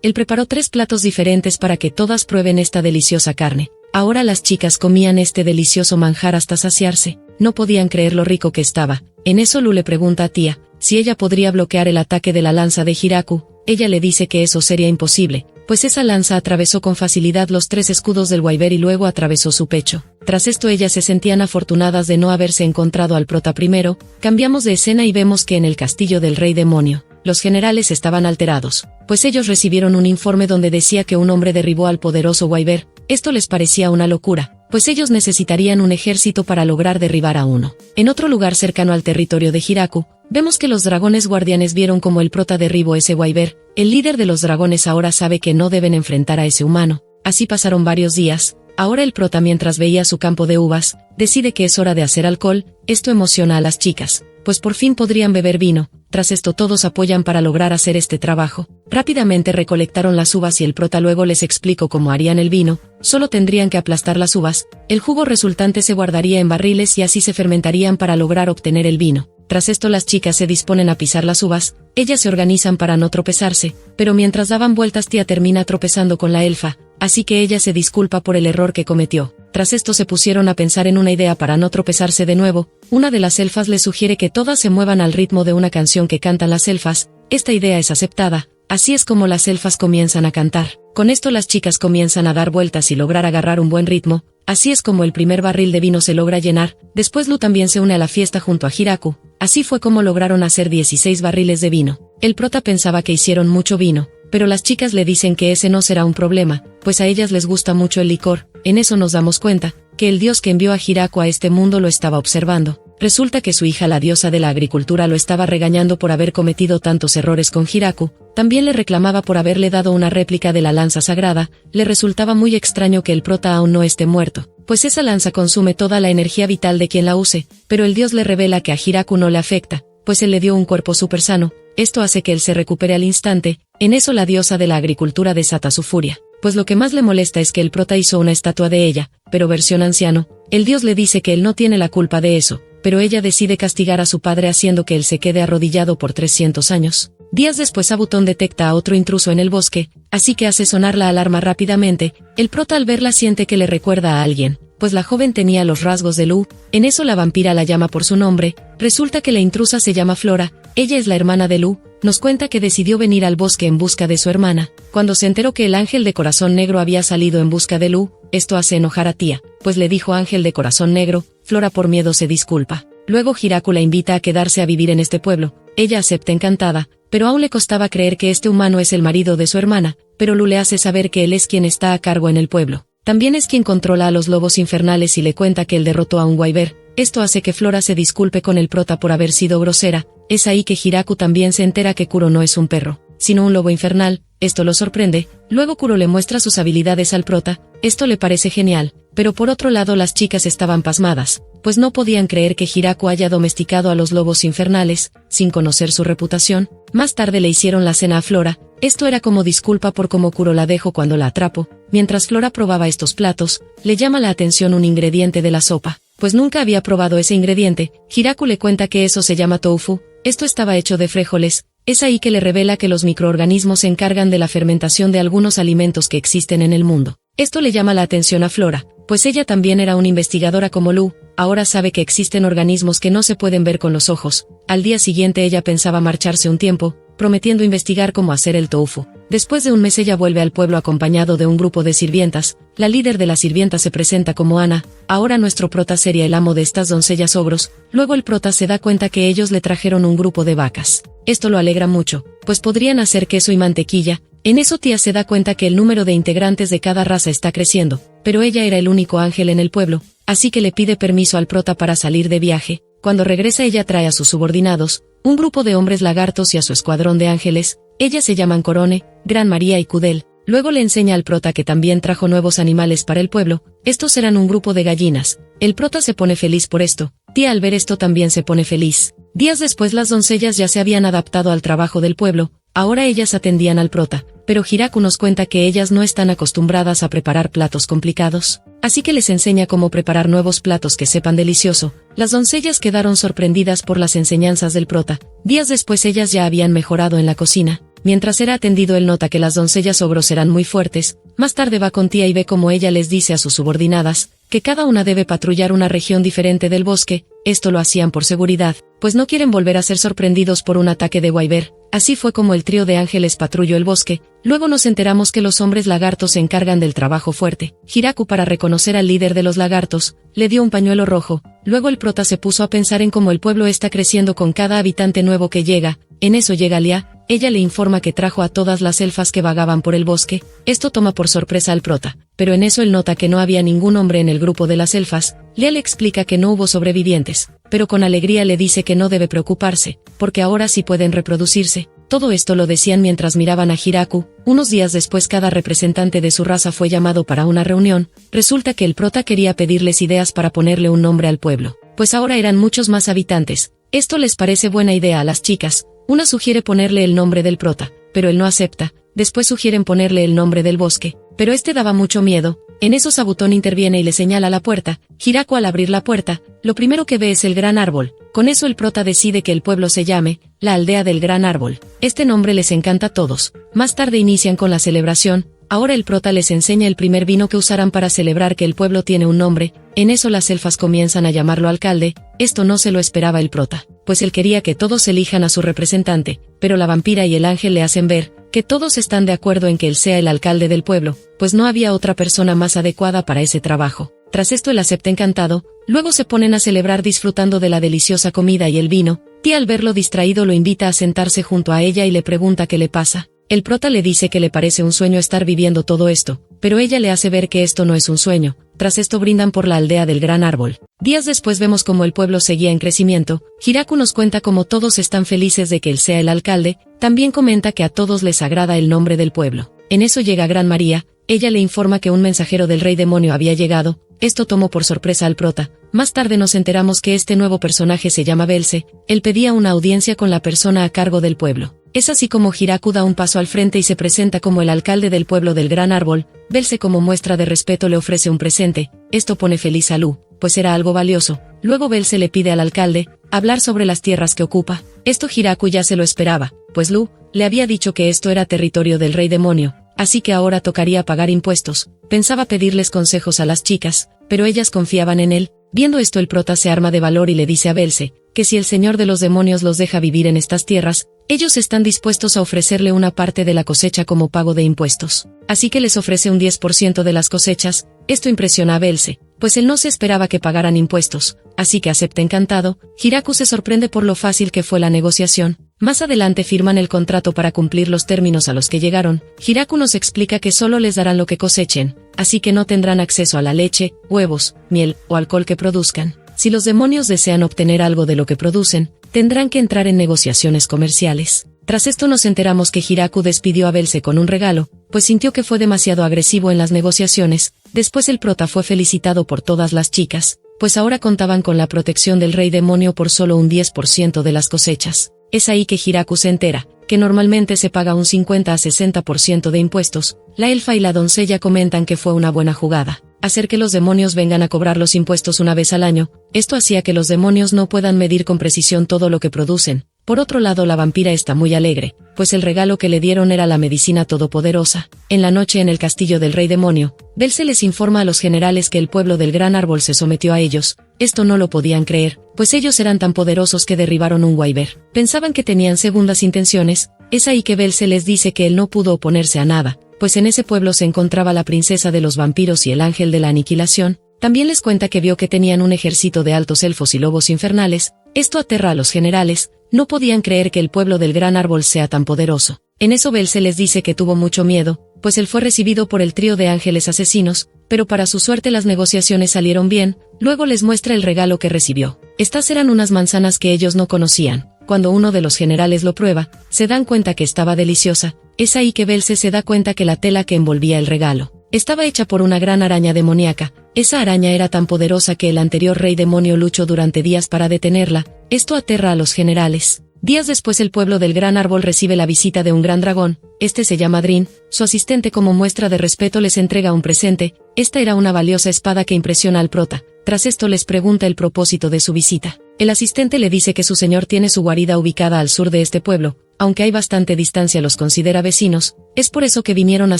él preparó 3 platos diferentes para que todas prueben esta deliciosa carne. Ahora las chicas comían este delicioso manjar hasta saciarse, no podían creer lo rico que estaba. En eso Lu le pregunta a Tía si ella podría bloquear el ataque de la lanza de Hiraku, ella le dice que eso sería imposible, pues esa lanza atravesó con facilidad los 3 escudos del Wyver y luego atravesó su pecho. Tras esto ellas se sentían afortunadas de no haberse encontrado al prota primero. Cambiamos de escena y vemos que en el castillo del rey demonio, los generales estaban alterados, pues ellos recibieron un informe donde decía que un hombre derribó al poderoso Wyver. Esto les parecía una locura, pues ellos necesitarían un ejército para lograr derribar a uno. En otro lugar cercano al territorio de Hiraku, vemos que los dragones guardianes vieron como el prota derribó ese Wyver. El líder de los dragones ahora sabe que no deben enfrentar a ese humano. Así pasaron varios días. Ahora el prota, mientras veía su campo de uvas, decide que es hora de hacer alcohol. Esto emociona a las chicas, pues por fin podrían beber vino. Tras esto todos apoyan para lograr hacer este trabajo. Rápidamente recolectaron las uvas y el prota luego les explicó cómo harían el vino. Solo tendrían que aplastar las uvas, el jugo resultante se guardaría en barriles y así se fermentarían para lograr obtener el vino. Tras esto las chicas se disponen a pisar las uvas, ellas se organizan para no tropezarse, pero mientras daban vueltas Tía termina tropezando con la elfa, así que ella se disculpa por el error que cometió. Tras esto se pusieron a pensar en una idea para no tropezarse de nuevo. Una de las elfas les sugiere que todas se muevan al ritmo de una canción que cantan las elfas. Esta idea es aceptada, así es como las elfas comienzan a cantar. Con esto las chicas comienzan a dar vueltas y lograr agarrar un buen ritmo, así es como el primer barril de vino se logra llenar. Después Lu también se une a la fiesta junto a Hiraku, así fue como lograron hacer 16 barriles de vino. El prota pensaba que hicieron mucho vino, pero las chicas le dicen que ese no será un problema, pues a ellas les gusta mucho el licor. En eso nos damos cuenta que el dios que envió a Hiraku a este mundo lo estaba observando. Resulta que su hija, la diosa de la agricultura, lo estaba regañando por haber cometido tantos errores con Hiraku. También le reclamaba por haberle dado una réplica de la lanza sagrada. Le resultaba muy extraño que el prota aún no esté muerto, pues esa lanza consume toda la energía vital de quien la use, pero el dios le revela que a Hiraku no le afecta, pues él le dio un cuerpo súper sano. Esto hace que él se recupere al instante. En eso la diosa de la agricultura desata su furia, pues lo que más le molesta es que el prota hizo una estatua de ella, pero versión anciano. El dios le dice que él no tiene la culpa de eso, pero ella decide castigar a su padre haciendo que él se quede arrodillado por 300 años. Días después Abutón detecta a otro intruso en el bosque, así que hace sonar la alarma rápidamente. El prota al verla siente que le recuerda a alguien, pues la joven tenía los rasgos de Lu. En eso la vampira la llama por su nombre. Resulta que la intrusa se llama Flora, ella es la hermana de Lu. Nos cuenta que decidió venir al bosque en busca de su hermana. Cuando se enteró que el ángel de corazón negro había salido en busca de Lu, esto hace enojar a Tía, pues le dijo ángel de corazón negro. Flora por miedo se disculpa. Luego Hiraku la invita a quedarse a vivir en este pueblo. Ella acepta encantada, pero aún le costaba creer que este humano es el marido de su hermana, pero Lu le hace saber que él es quien está a cargo en el pueblo. También es quien controla a los lobos infernales y le cuenta que él derrotó a un Wyver. Esto hace que Flora se disculpe con el prota por haber sido grosera. Es ahí que Hiraku también se entera que Kuro no es un perro, sino un lobo infernal. Esto lo sorprende. Luego Kuro le muestra sus habilidades al prota. Esto le parece genial, pero por otro lado las chicas estaban pasmadas, pues no podían creer que Hiraku haya domesticado a los lobos infernales, sin conocer su reputación. Más tarde le hicieron la cena a Flora. Esto era como disculpa por cómo Kuro la dejó cuando la atrapó. Mientras Flora probaba estos platos, le llama la atención un ingrediente de la sopa, pues nunca había probado ese ingrediente. Hiraku le cuenta que eso se llama tofu. Esto estaba hecho de frijoles. Es ahí que le revela que los microorganismos se encargan de la fermentación de algunos alimentos que existen en el mundo. Esto le llama la atención a Flora, pues ella también era una investigadora como Lu. Ahora sabe que existen organismos que no se pueden ver con los ojos. Al día siguiente ella pensaba marcharse un tiempo, prometiendo investigar cómo hacer el tofu. Después de un mes ella vuelve al pueblo acompañado de un grupo de sirvientas. La líder de las sirvientas se presenta como Ana. Ahora nuestro prota sería el amo de estas doncellas ogros. Luego el prota se da cuenta que ellos le trajeron un grupo de vacas. Esto lo alegra mucho, pues podrían hacer queso y mantequilla. En eso Tia se da cuenta que el número de integrantes de cada raza está creciendo, pero ella era el único ángel en el pueblo, así que le pide permiso al prota para salir de viaje. Cuando regresa ella trae a sus subordinados, un grupo de hombres lagartos y a su escuadrón de ángeles. Ellas se llaman Corone, Gran María y Cudel. Luego le enseña al prota que también trajo nuevos animales para el pueblo. Estos eran un grupo de gallinas. El prota se pone feliz por esto. Tia al ver esto también se pone feliz. Días después las doncellas ya se habían adaptado al trabajo del pueblo. Ahora ellas atendían al prota, pero Hiraku nos cuenta que ellas no están acostumbradas a preparar platos complicados, así que les enseña cómo preparar nuevos platos que sepan delicioso. Las doncellas quedaron sorprendidas por las enseñanzas del prota. Días después ellas ya habían mejorado en la cocina. Mientras era atendido él nota que las doncellas ogros eran muy fuertes. Más tarde va con Tia y ve cómo ella les dice a sus subordinadas que cada una debe patrullar una región diferente del bosque. Esto lo hacían por seguridad, pues no quieren volver a ser sorprendidos por un ataque de Wyver. Así fue como el trío de ángeles patrulló el bosque. Luego nos enteramos que los hombres lagartos se encargan del trabajo fuerte. Hiraku, para reconocer al líder de los lagartos, le dio un pañuelo rojo. Luego el prota se puso a pensar en cómo el pueblo está creciendo con cada habitante nuevo que llega. En eso llega Lia. Ella le informa que trajo a todas las elfas que vagaban por el bosque. Esto toma por sorpresa al prota, pero en eso él nota que no había ningún hombre en el grupo de las elfas. Lia le explica que no hubo sobrevivientes, pero con alegría le dice que no debe preocuparse, porque ahora sí pueden reproducirse. Todo esto lo decían mientras miraban a Hiraku. Unos días después cada representante de su raza fue llamado para una reunión. Resulta que el prota quería pedirles ideas para ponerle un nombre al pueblo, pues ahora eran muchos más habitantes. Esto les parece buena idea a las chicas. Una sugiere ponerle el nombre del prota, pero él no acepta. Después sugieren ponerle el nombre del bosque, pero este daba mucho miedo. En eso Sabutón interviene y le señala la puerta. Hiraku, al abrir la puerta, lo primero que ve es el gran árbol. Con eso el prota decide que el pueblo se llame la aldea del gran árbol. Este nombre les encanta a todos. Más tarde inician con la celebración. Ahora el prota les enseña el primer vino que usarán para celebrar que el pueblo tiene un nombre. En eso las elfas comienzan a llamarlo alcalde. Esto no se lo esperaba el prota, pues él quería que todos elijan a su representante, pero la vampira y el ángel le hacen ver que todos están de acuerdo en que él sea el alcalde del pueblo, pues no había otra persona más adecuada para ese trabajo. Tras esto él acepta encantado. Luego se ponen a celebrar disfrutando de la deliciosa comida y el vino. Tia, al verlo distraído, lo invita a sentarse junto a ella y le pregunta qué le pasa. El prota le dice que le parece un sueño estar viviendo todo esto, pero ella le hace ver que esto no es un sueño. Tras esto brindan por la aldea del gran árbol. Días después vemos cómo el pueblo seguía en crecimiento. Hiraku nos cuenta cómo todos están felices de que él sea el alcalde. También comenta que a todos les agrada el nombre del pueblo. En eso llega Gran María. Ella le informa que un mensajero del rey demonio había llegado. Esto tomó por sorpresa al prota. Más tarde nos enteramos que este nuevo personaje se llama Belce. Él pedía una audiencia con la persona a cargo del pueblo. Es así como Hiraku da un paso al frente y se presenta como el alcalde del pueblo del gran árbol. Belce, como muestra de respeto, le ofrece un presente. Esto pone feliz a Lu, pues era algo valioso. Luego Belce le pide al alcalde hablar sobre las tierras que ocupa. Esto Hiraku ya se lo esperaba, pues Lu le había dicho que esto era territorio del rey demonio, así que ahora tocaría pagar impuestos. Pensaba pedirles consejos a las chicas, pero ellas confiaban en él. Viendo esto, el prota se arma de valor y le dice a Belce que si el señor de los demonios los deja vivir en estas tierras, ellos están dispuestos a ofrecerle una parte de la cosecha como pago de impuestos. Así que les ofrece un 10% de las cosechas. Esto impresiona a Belce, pues él no se esperaba que pagaran impuestos, así que acepta encantado. Hiraku se sorprende por lo fácil que fue la negociación. Más adelante firman el contrato para cumplir los términos a los que llegaron. Hiraku nos explica que solo les darán lo que cosechen, así que no tendrán acceso a la leche, huevos, miel o alcohol que produzcan. Si los demonios desean obtener algo de lo que producen, tendrán que entrar en negociaciones comerciales. Tras esto nos enteramos que Hiraku despidió a Belce con un regalo, pues sintió que fue demasiado agresivo en las negociaciones. Después el prota fue felicitado por todas las chicas, pues ahora contaban con la protección del rey demonio por solo un 10% de las cosechas. Es ahí que Hiraku se entera que normalmente se paga un 50 a 60% de impuestos. La elfa y la doncella comentan que fue una buena jugada hacer que los demonios vengan a cobrar los impuestos una vez al año. Esto hacía que los demonios no puedan medir con precisión todo lo que producen. Por otro lado, la vampira está muy alegre, pues el regalo que le dieron era la medicina todopoderosa. En la noche, en el castillo del rey demonio, Belce les informa a los generales que el pueblo del gran árbol se sometió a ellos. Esto no lo podían creer, pues ellos eran tan poderosos que derribaron un Wyver. Pensaban que tenían segundas intenciones. Es ahí que Belce les dice que él no pudo oponerse a nada, pues en ese pueblo se encontraba la princesa de los vampiros y el ángel de la aniquilación. También les cuenta que vio que tenían un ejército de altos elfos y lobos infernales. Esto aterra a los generales. No podían creer que el pueblo del gran árbol sea tan poderoso. En eso Belce les dice que tuvo mucho miedo, pues él fue recibido por el trío de ángeles asesinos, pero para su suerte las negociaciones salieron bien. Luego les muestra el regalo que recibió. Estas eran unas manzanas que ellos no conocían. Cuando uno de los generales lo prueba, se dan cuenta que estaba deliciosa. Es ahí que Belce se da cuenta que la tela que envolvía el regalo estaba hecha por una gran araña demoníaca. Esa araña era tan poderosa que el anterior rey demonio luchó durante días para detenerla. Esto aterra a los generales. Días después el pueblo del Gran Árbol recibe la visita de un gran dragón. Este se llama Drin. Su asistente, como muestra de respeto, les entrega un presente. Esta era una valiosa espada que impresiona al prota. Tras esto les pregunta el propósito de su visita. El asistente le dice que su señor tiene su guarida ubicada al sur de este pueblo. Aunque hay bastante distancia, los considera vecinos. Es por eso que vinieron a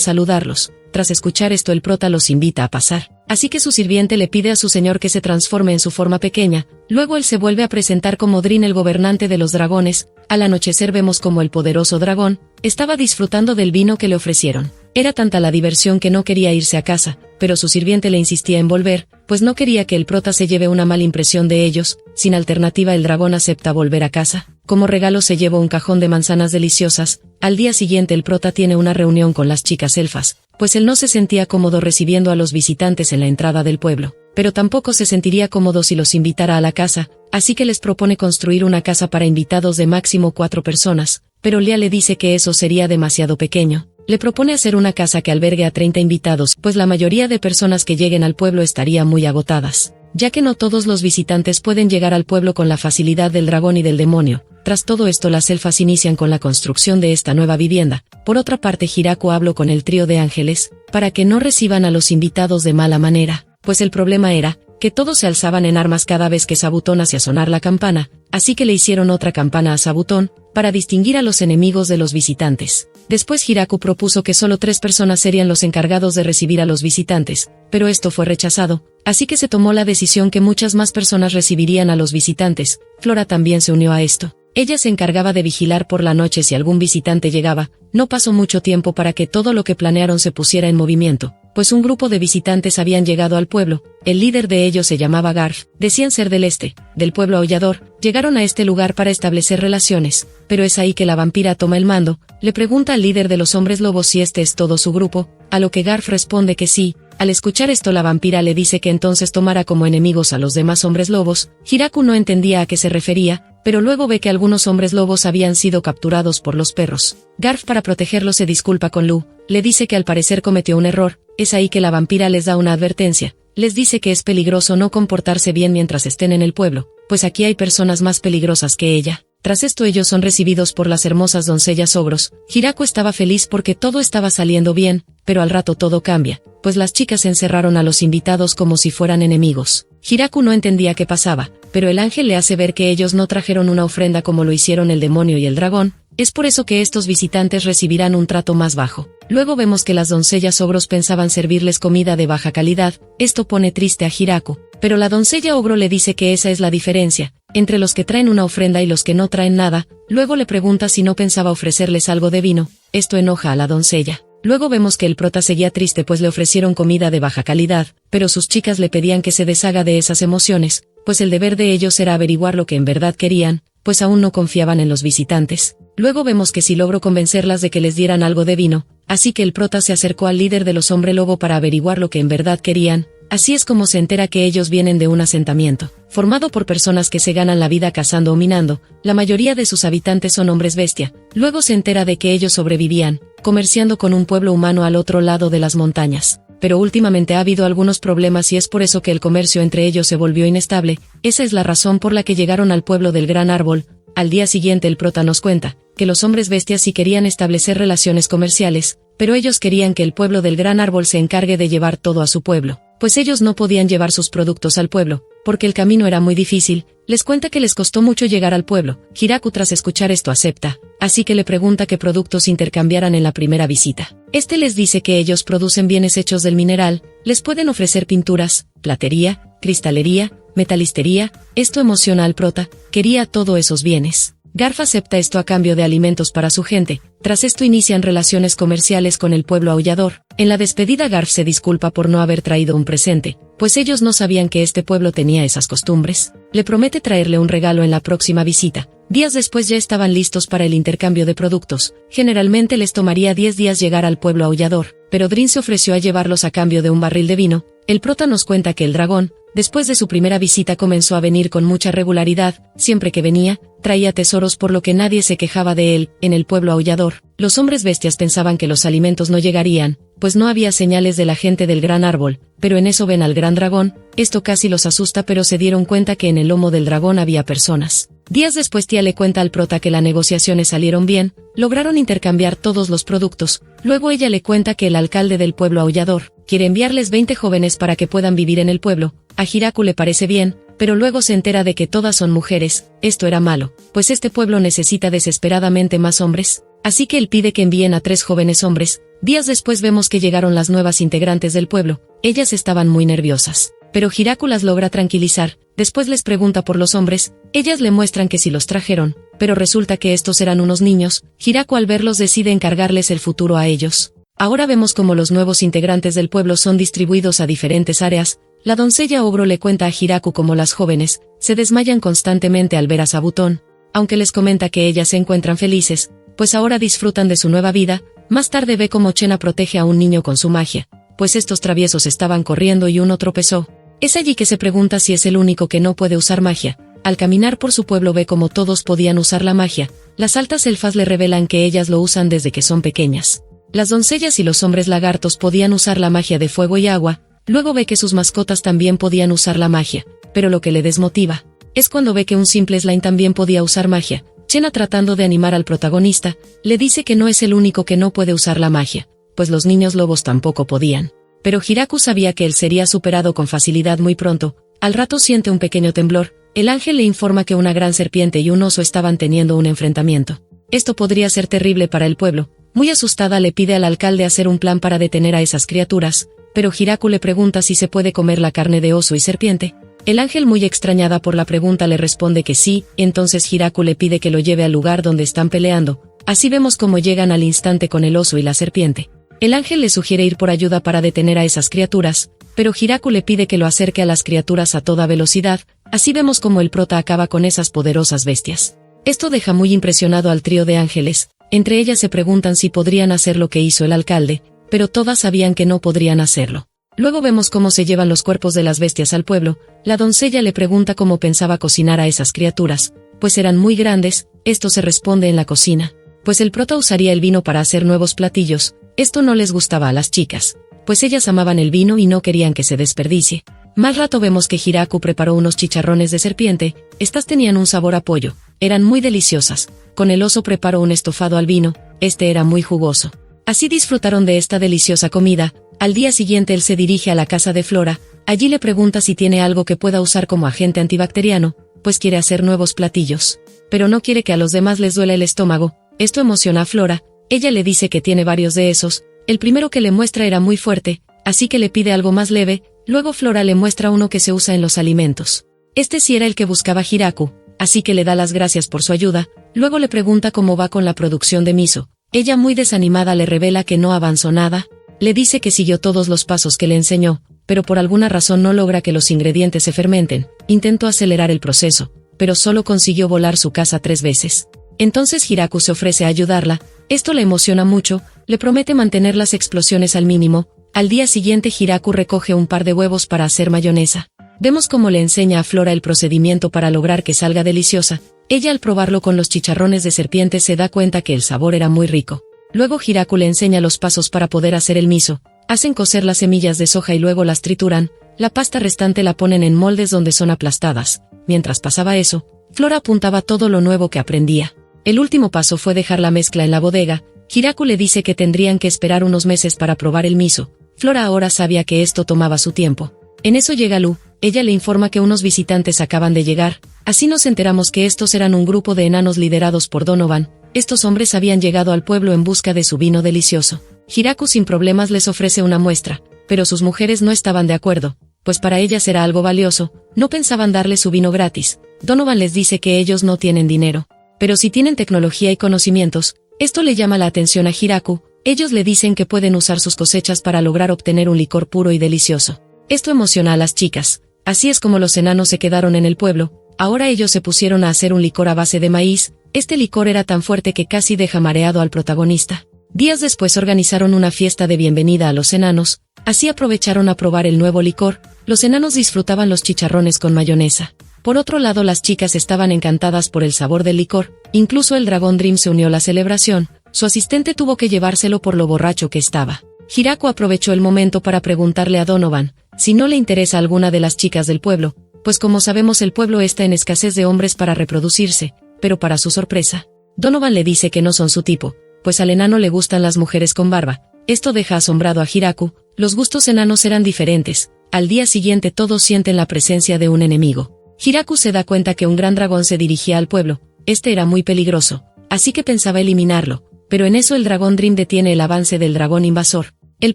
saludarlos. Tras escuchar esto, el prota los invita a pasar. Así que su sirviente le pide a su señor que se transforme en su forma pequeña. Luego él se vuelve a presentar como Drin, el gobernante de los dragones. Al anochecer vemos como el poderoso dragón estaba disfrutando del vino que le ofrecieron. Era tanta la diversión que no quería irse a casa, pero su sirviente le insistía en volver, pues no quería que el prota se lleve una mala impresión de ellos. Sin alternativa, el dragón acepta volver a casa. Como regalo se llevó un cajón de manzanas deliciosas. Al día siguiente el prota tiene una reunión con las chicas elfas, pues él no se sentía cómodo recibiendo a los visitantes en la entrada del pueblo, pero tampoco se sentiría cómodo si los invitara a la casa, así que les propone construir una casa para invitados de máximo 4 personas, pero Lea le dice que eso sería demasiado pequeño. Le propone hacer una casa que albergue a 30 invitados, pues la mayoría de personas que lleguen al pueblo estarían muy agotadas, ya que no todos los visitantes pueden llegar al pueblo con la facilidad del dragón y del demonio. Tras todo esto, las elfas inician con la construcción de esta nueva vivienda. Por otra parte, Hiraku habló con el trío de ángeles para que no reciban a los invitados de mala manera, pues el problema era que todos se alzaban en armas cada vez que Sabutón hacía sonar la campana, así que le hicieron otra campana a Sabutón para distinguir a los enemigos de los visitantes. Después Hiraku propuso que solo 3 personas serían los encargados de recibir a los visitantes, pero esto fue rechazado, así que se tomó la decisión que muchas más personas recibirían a los visitantes. Flora también se unió a esto. Ella se encargaba de vigilar por la noche si algún visitante llegaba. No pasó mucho tiempo para que todo lo que planearon se pusiera en movimiento, pues un grupo de visitantes habían llegado al pueblo. El líder de ellos se llamaba Garf. Decían ser del este, del pueblo aullador. Llegaron a este lugar para establecer relaciones, pero es ahí que la vampira toma el mando. Le pregunta al líder de los hombres lobos si este es todo su grupo, a lo que Garf responde que sí. Al escuchar esto, la vampira le dice que entonces tomara como enemigos a los demás hombres lobos. Hiraku no entendía a qué se refería, pero luego ve que algunos hombres lobos habían sido capturados por los perros. Garf, para protegerlos, se disculpa con Lu. Le dice que al parecer cometió un error. Es ahí que la vampira les da una advertencia. Les dice que es peligroso no comportarse bien mientras estén en el pueblo, pues aquí hay personas más peligrosas que ella. Tras esto ellos son recibidos por las hermosas doncellas ogros. Hiraku estaba feliz porque todo estaba saliendo bien, pero al rato todo cambia, pues las chicas encerraron a los invitados como si fueran enemigos. Hiraku no entendía qué pasaba, pero el ángel le hace ver que ellos no trajeron una ofrenda como lo hicieron el demonio y el dragón. Es por eso que estos visitantes recibirán un trato más bajo. Luego vemos que las doncellas ogros pensaban servirles comida de baja calidad. Esto pone triste a Hiraku, pero la doncella ogro le dice que esa es la diferencia entre los que traen una ofrenda y los que no traen nada. Luego le pregunta si no pensaba ofrecerles algo de vino. Esto enoja a la doncella. Luego vemos que el prota seguía triste pues le ofrecieron comida de baja calidad, pero sus chicas le pedían que se deshaga de esas emociones, pues el deber de ellos era averiguar lo que en verdad querían, pues aún no confiaban en los visitantes. Luego vemos que sí logró convencerlas de que les dieran algo de vino, así que el prota se acercó al líder de los hombre lobo para averiguar lo que en verdad querían. Así es como se entera que ellos vienen de un asentamiento formado por personas que se ganan la vida cazando o minando. La mayoría de sus habitantes son hombres bestia. Luego se entera de que ellos sobrevivían comerciando con un pueblo humano al otro lado de las montañas. Pero últimamente ha habido algunos problemas y es por eso que el comercio entre ellos se volvió inestable. Esa es la razón por la que llegaron al pueblo del Gran Árbol. Al día siguiente el prota nos cuenta que los hombres bestias sí querían establecer relaciones comerciales, pero ellos querían que el pueblo del Gran Árbol se encargue de llevar todo a su pueblo, pues ellos no podían llevar sus productos al pueblo, porque el camino era muy difícil. Les cuenta que les costó mucho llegar al pueblo. Hiraku, tras escuchar esto, acepta, así que le pregunta qué productos intercambiaran en la primera visita. Este les dice que ellos producen bienes hechos del mineral, les pueden ofrecer pinturas, platería, cristalería, metalistería. Esto emociona al prota, quería todos esos bienes. Garf acepta esto a cambio de alimentos para su gente. Tras esto inician relaciones comerciales con el pueblo aullador. En la despedida Garf se disculpa por no haber traído un presente, pues ellos no sabían que este pueblo tenía esas costumbres. Le promete traerle un regalo en la próxima visita. Días después ya estaban listos para el intercambio de productos. Generalmente les tomaría 10 días llegar al pueblo aullador, pero Drin se ofreció a llevarlos a cambio de un barril de vino. El prota nos cuenta que el dragón, después de su primera visita, comenzó a venir con mucha regularidad. Siempre que venía, traía tesoros, por lo que nadie se quejaba de él. En el pueblo aullador, los hombres bestias pensaban que los alimentos no llegarían, pues no había señales de la gente del gran árbol, pero en eso ven al gran dragón. Esto casi los asusta, pero se dieron cuenta que en el lomo del dragón había personas. Días después Tía le cuenta al prota que las negociaciones salieron bien, lograron intercambiar todos los productos. Luego ella le cuenta que el alcalde del pueblo aullador quiere enviarles 20 jóvenes para que puedan vivir en el pueblo. A Hiraku le parece bien, pero luego se entera de que todas son mujeres. Esto era malo, pues este pueblo necesita desesperadamente más hombres. Así que él pide que envíen a 3 jóvenes hombres. Días después vemos que llegaron las nuevas integrantes del pueblo. Ellas estaban muy nerviosas, pero Hiraku las logra tranquilizar. Después les pregunta por los hombres. Ellas le muestran que sí los trajeron, pero resulta que estos eran unos niños. Hiraku, al verlos, decide encargarles el futuro a ellos. Ahora vemos cómo los nuevos integrantes del pueblo son distribuidos a diferentes áreas. La doncella Ogro le cuenta a Hiraku cómo las jóvenes se desmayan constantemente al ver a Sabutón, aunque les comenta que ellas se encuentran felices, pues ahora disfrutan de su nueva vida. Más tarde ve cómo Chena protege a un niño con su magia, pues estos traviesos estaban corriendo y uno tropezó. Es allí que se pregunta si es el único que no puede usar magia. Al caminar por su pueblo ve cómo todos podían usar la magia. Las altas elfas le revelan que ellas lo usan desde que son pequeñas. Las doncellas y los hombres lagartos podían usar la magia de fuego y agua. Luego ve que sus mascotas también podían usar la magia, pero lo que le desmotiva es cuando ve que un simple slime también podía usar magia. Chena, tratando de animar al protagonista, le dice que no es el único que no puede usar la magia, pues los niños lobos tampoco podían. Pero Hiraku sabía que él sería superado con facilidad muy pronto. Al rato siente un pequeño temblor. El ángel le informa que una gran serpiente y un oso estaban teniendo un enfrentamiento. Esto podría ser terrible para el pueblo. Muy asustada le pide al alcalde hacer un plan para detener a esas criaturas, pero Hiraku le pregunta si se puede comer la carne de oso y serpiente. El ángel, muy extrañada por la pregunta, le responde que sí. Entonces Hiraku le pide que lo lleve al lugar donde están peleando. Así vemos cómo llegan al instante con el oso y la serpiente. El ángel le sugiere ir por ayuda para detener a esas criaturas, pero Hiraku le pide que lo acerque a las criaturas a toda velocidad. Así vemos cómo el prota acaba con esas poderosas bestias. Esto deja muy impresionado al trío de ángeles. Entre ellas se preguntan si podrían hacer lo que hizo el alcalde, pero todas sabían que no podrían hacerlo. Luego vemos cómo se llevan los cuerpos de las bestias al pueblo. La doncella le pregunta cómo pensaba cocinar a esas criaturas, pues eran muy grandes. Esto se responde en la cocina, pues el prota usaría el vino para hacer nuevos platillos. Esto no les gustaba a las chicas, pues ellas amaban el vino y no querían que se desperdicie. Más rato vemos que Hiraku preparó unos chicharrones de serpiente. Estas tenían un sabor a pollo, eran muy deliciosas. Con el oso preparó un estofado al vino, este era muy jugoso. Así disfrutaron de esta deliciosa comida. Al día siguiente él se dirige a la casa de Flora. Allí le pregunta si tiene algo que pueda usar como agente antibacteriano, pues quiere hacer nuevos platillos, pero no quiere que a los demás les duela el estómago. Esto emociona a Flora. Ella le dice que tiene varios de esos. El primero que le muestra era muy fuerte, así que le pide algo más leve. Luego Flora le muestra uno que se usa en los alimentos. Este sí era el que buscaba Hiraku, así que le da las gracias por su ayuda. Luego le pregunta cómo va con la producción de miso. Ella, muy desanimada, le revela que no avanzó nada. Le dice que siguió todos los pasos que le enseñó, pero por alguna razón no logra que los ingredientes se fermenten. Intentó acelerar el proceso, pero solo consiguió volar su casa 3 veces. Entonces Hiraku se ofrece a ayudarla. Esto le emociona mucho, le promete mantener las explosiones al mínimo. Al día siguiente Hiraku recoge un par de huevos para hacer mayonesa. Vemos cómo le enseña a Flora el procedimiento para lograr que salga deliciosa. Ella, al probarlo con los chicharrones de serpiente, se da cuenta que el sabor era muy rico. Luego Hiraku le enseña los pasos para poder hacer el miso. Hacen cocer las semillas de soja y luego las trituran. La pasta restante la ponen en moldes donde son aplastadas. Mientras pasaba eso, Flora apuntaba todo lo nuevo que aprendía. El último paso fue dejar la mezcla en la bodega. Hiraku le dice que tendrían que esperar unos meses para probar el miso. Flora ahora sabía que esto tomaba su tiempo. En eso llega Lu. Ella le informa que unos visitantes acaban de llegar. Así nos enteramos que estos eran un grupo de enanos liderados por Donovan. Estos hombres habían llegado al pueblo en busca de su vino delicioso. Hiraku sin problemas les ofrece una muestra, pero sus mujeres no estaban de acuerdo, pues para ellas era algo valioso. No pensaban darle su vino gratis. Donovan les dice que ellos no tienen dinero, pero sí tienen tecnología y conocimientos. Esto le llama la atención a Hiraku. Ellos le dicen que pueden usar sus cosechas para lograr obtener un licor puro y delicioso. Esto emociona a las chicas. Así es como los enanos se quedaron en el pueblo. Ahora ellos se pusieron a hacer un licor a base de maíz. Este licor era tan fuerte que casi deja mareado al protagonista. Días después organizaron una fiesta de bienvenida a los enanos, así aprovecharon a probar el nuevo licor. Los enanos disfrutaban los chicharrones con mayonesa. Por otro lado, las chicas estaban encantadas por el sabor del licor, incluso el dragón Dream se unió a la celebración. Su asistente tuvo que llevárselo por lo borracho que estaba. Hiraku aprovechó el momento para preguntarle a Donovan si no le interesa alguna de las chicas del pueblo, pues como sabemos el pueblo está en escasez de hombres para reproducirse, pero para su sorpresa, Donovan le dice que no son su tipo, pues al enano le gustan las mujeres con barba. Esto deja asombrado a Hiraku. Los gustos enanos eran diferentes. Al día siguiente todos sienten la presencia de un enemigo. Hiraku se da cuenta que un gran dragón se dirigía al pueblo. Este era muy peligroso, así que pensaba eliminarlo, pero en eso el dragón Dream detiene el avance del dragón invasor. El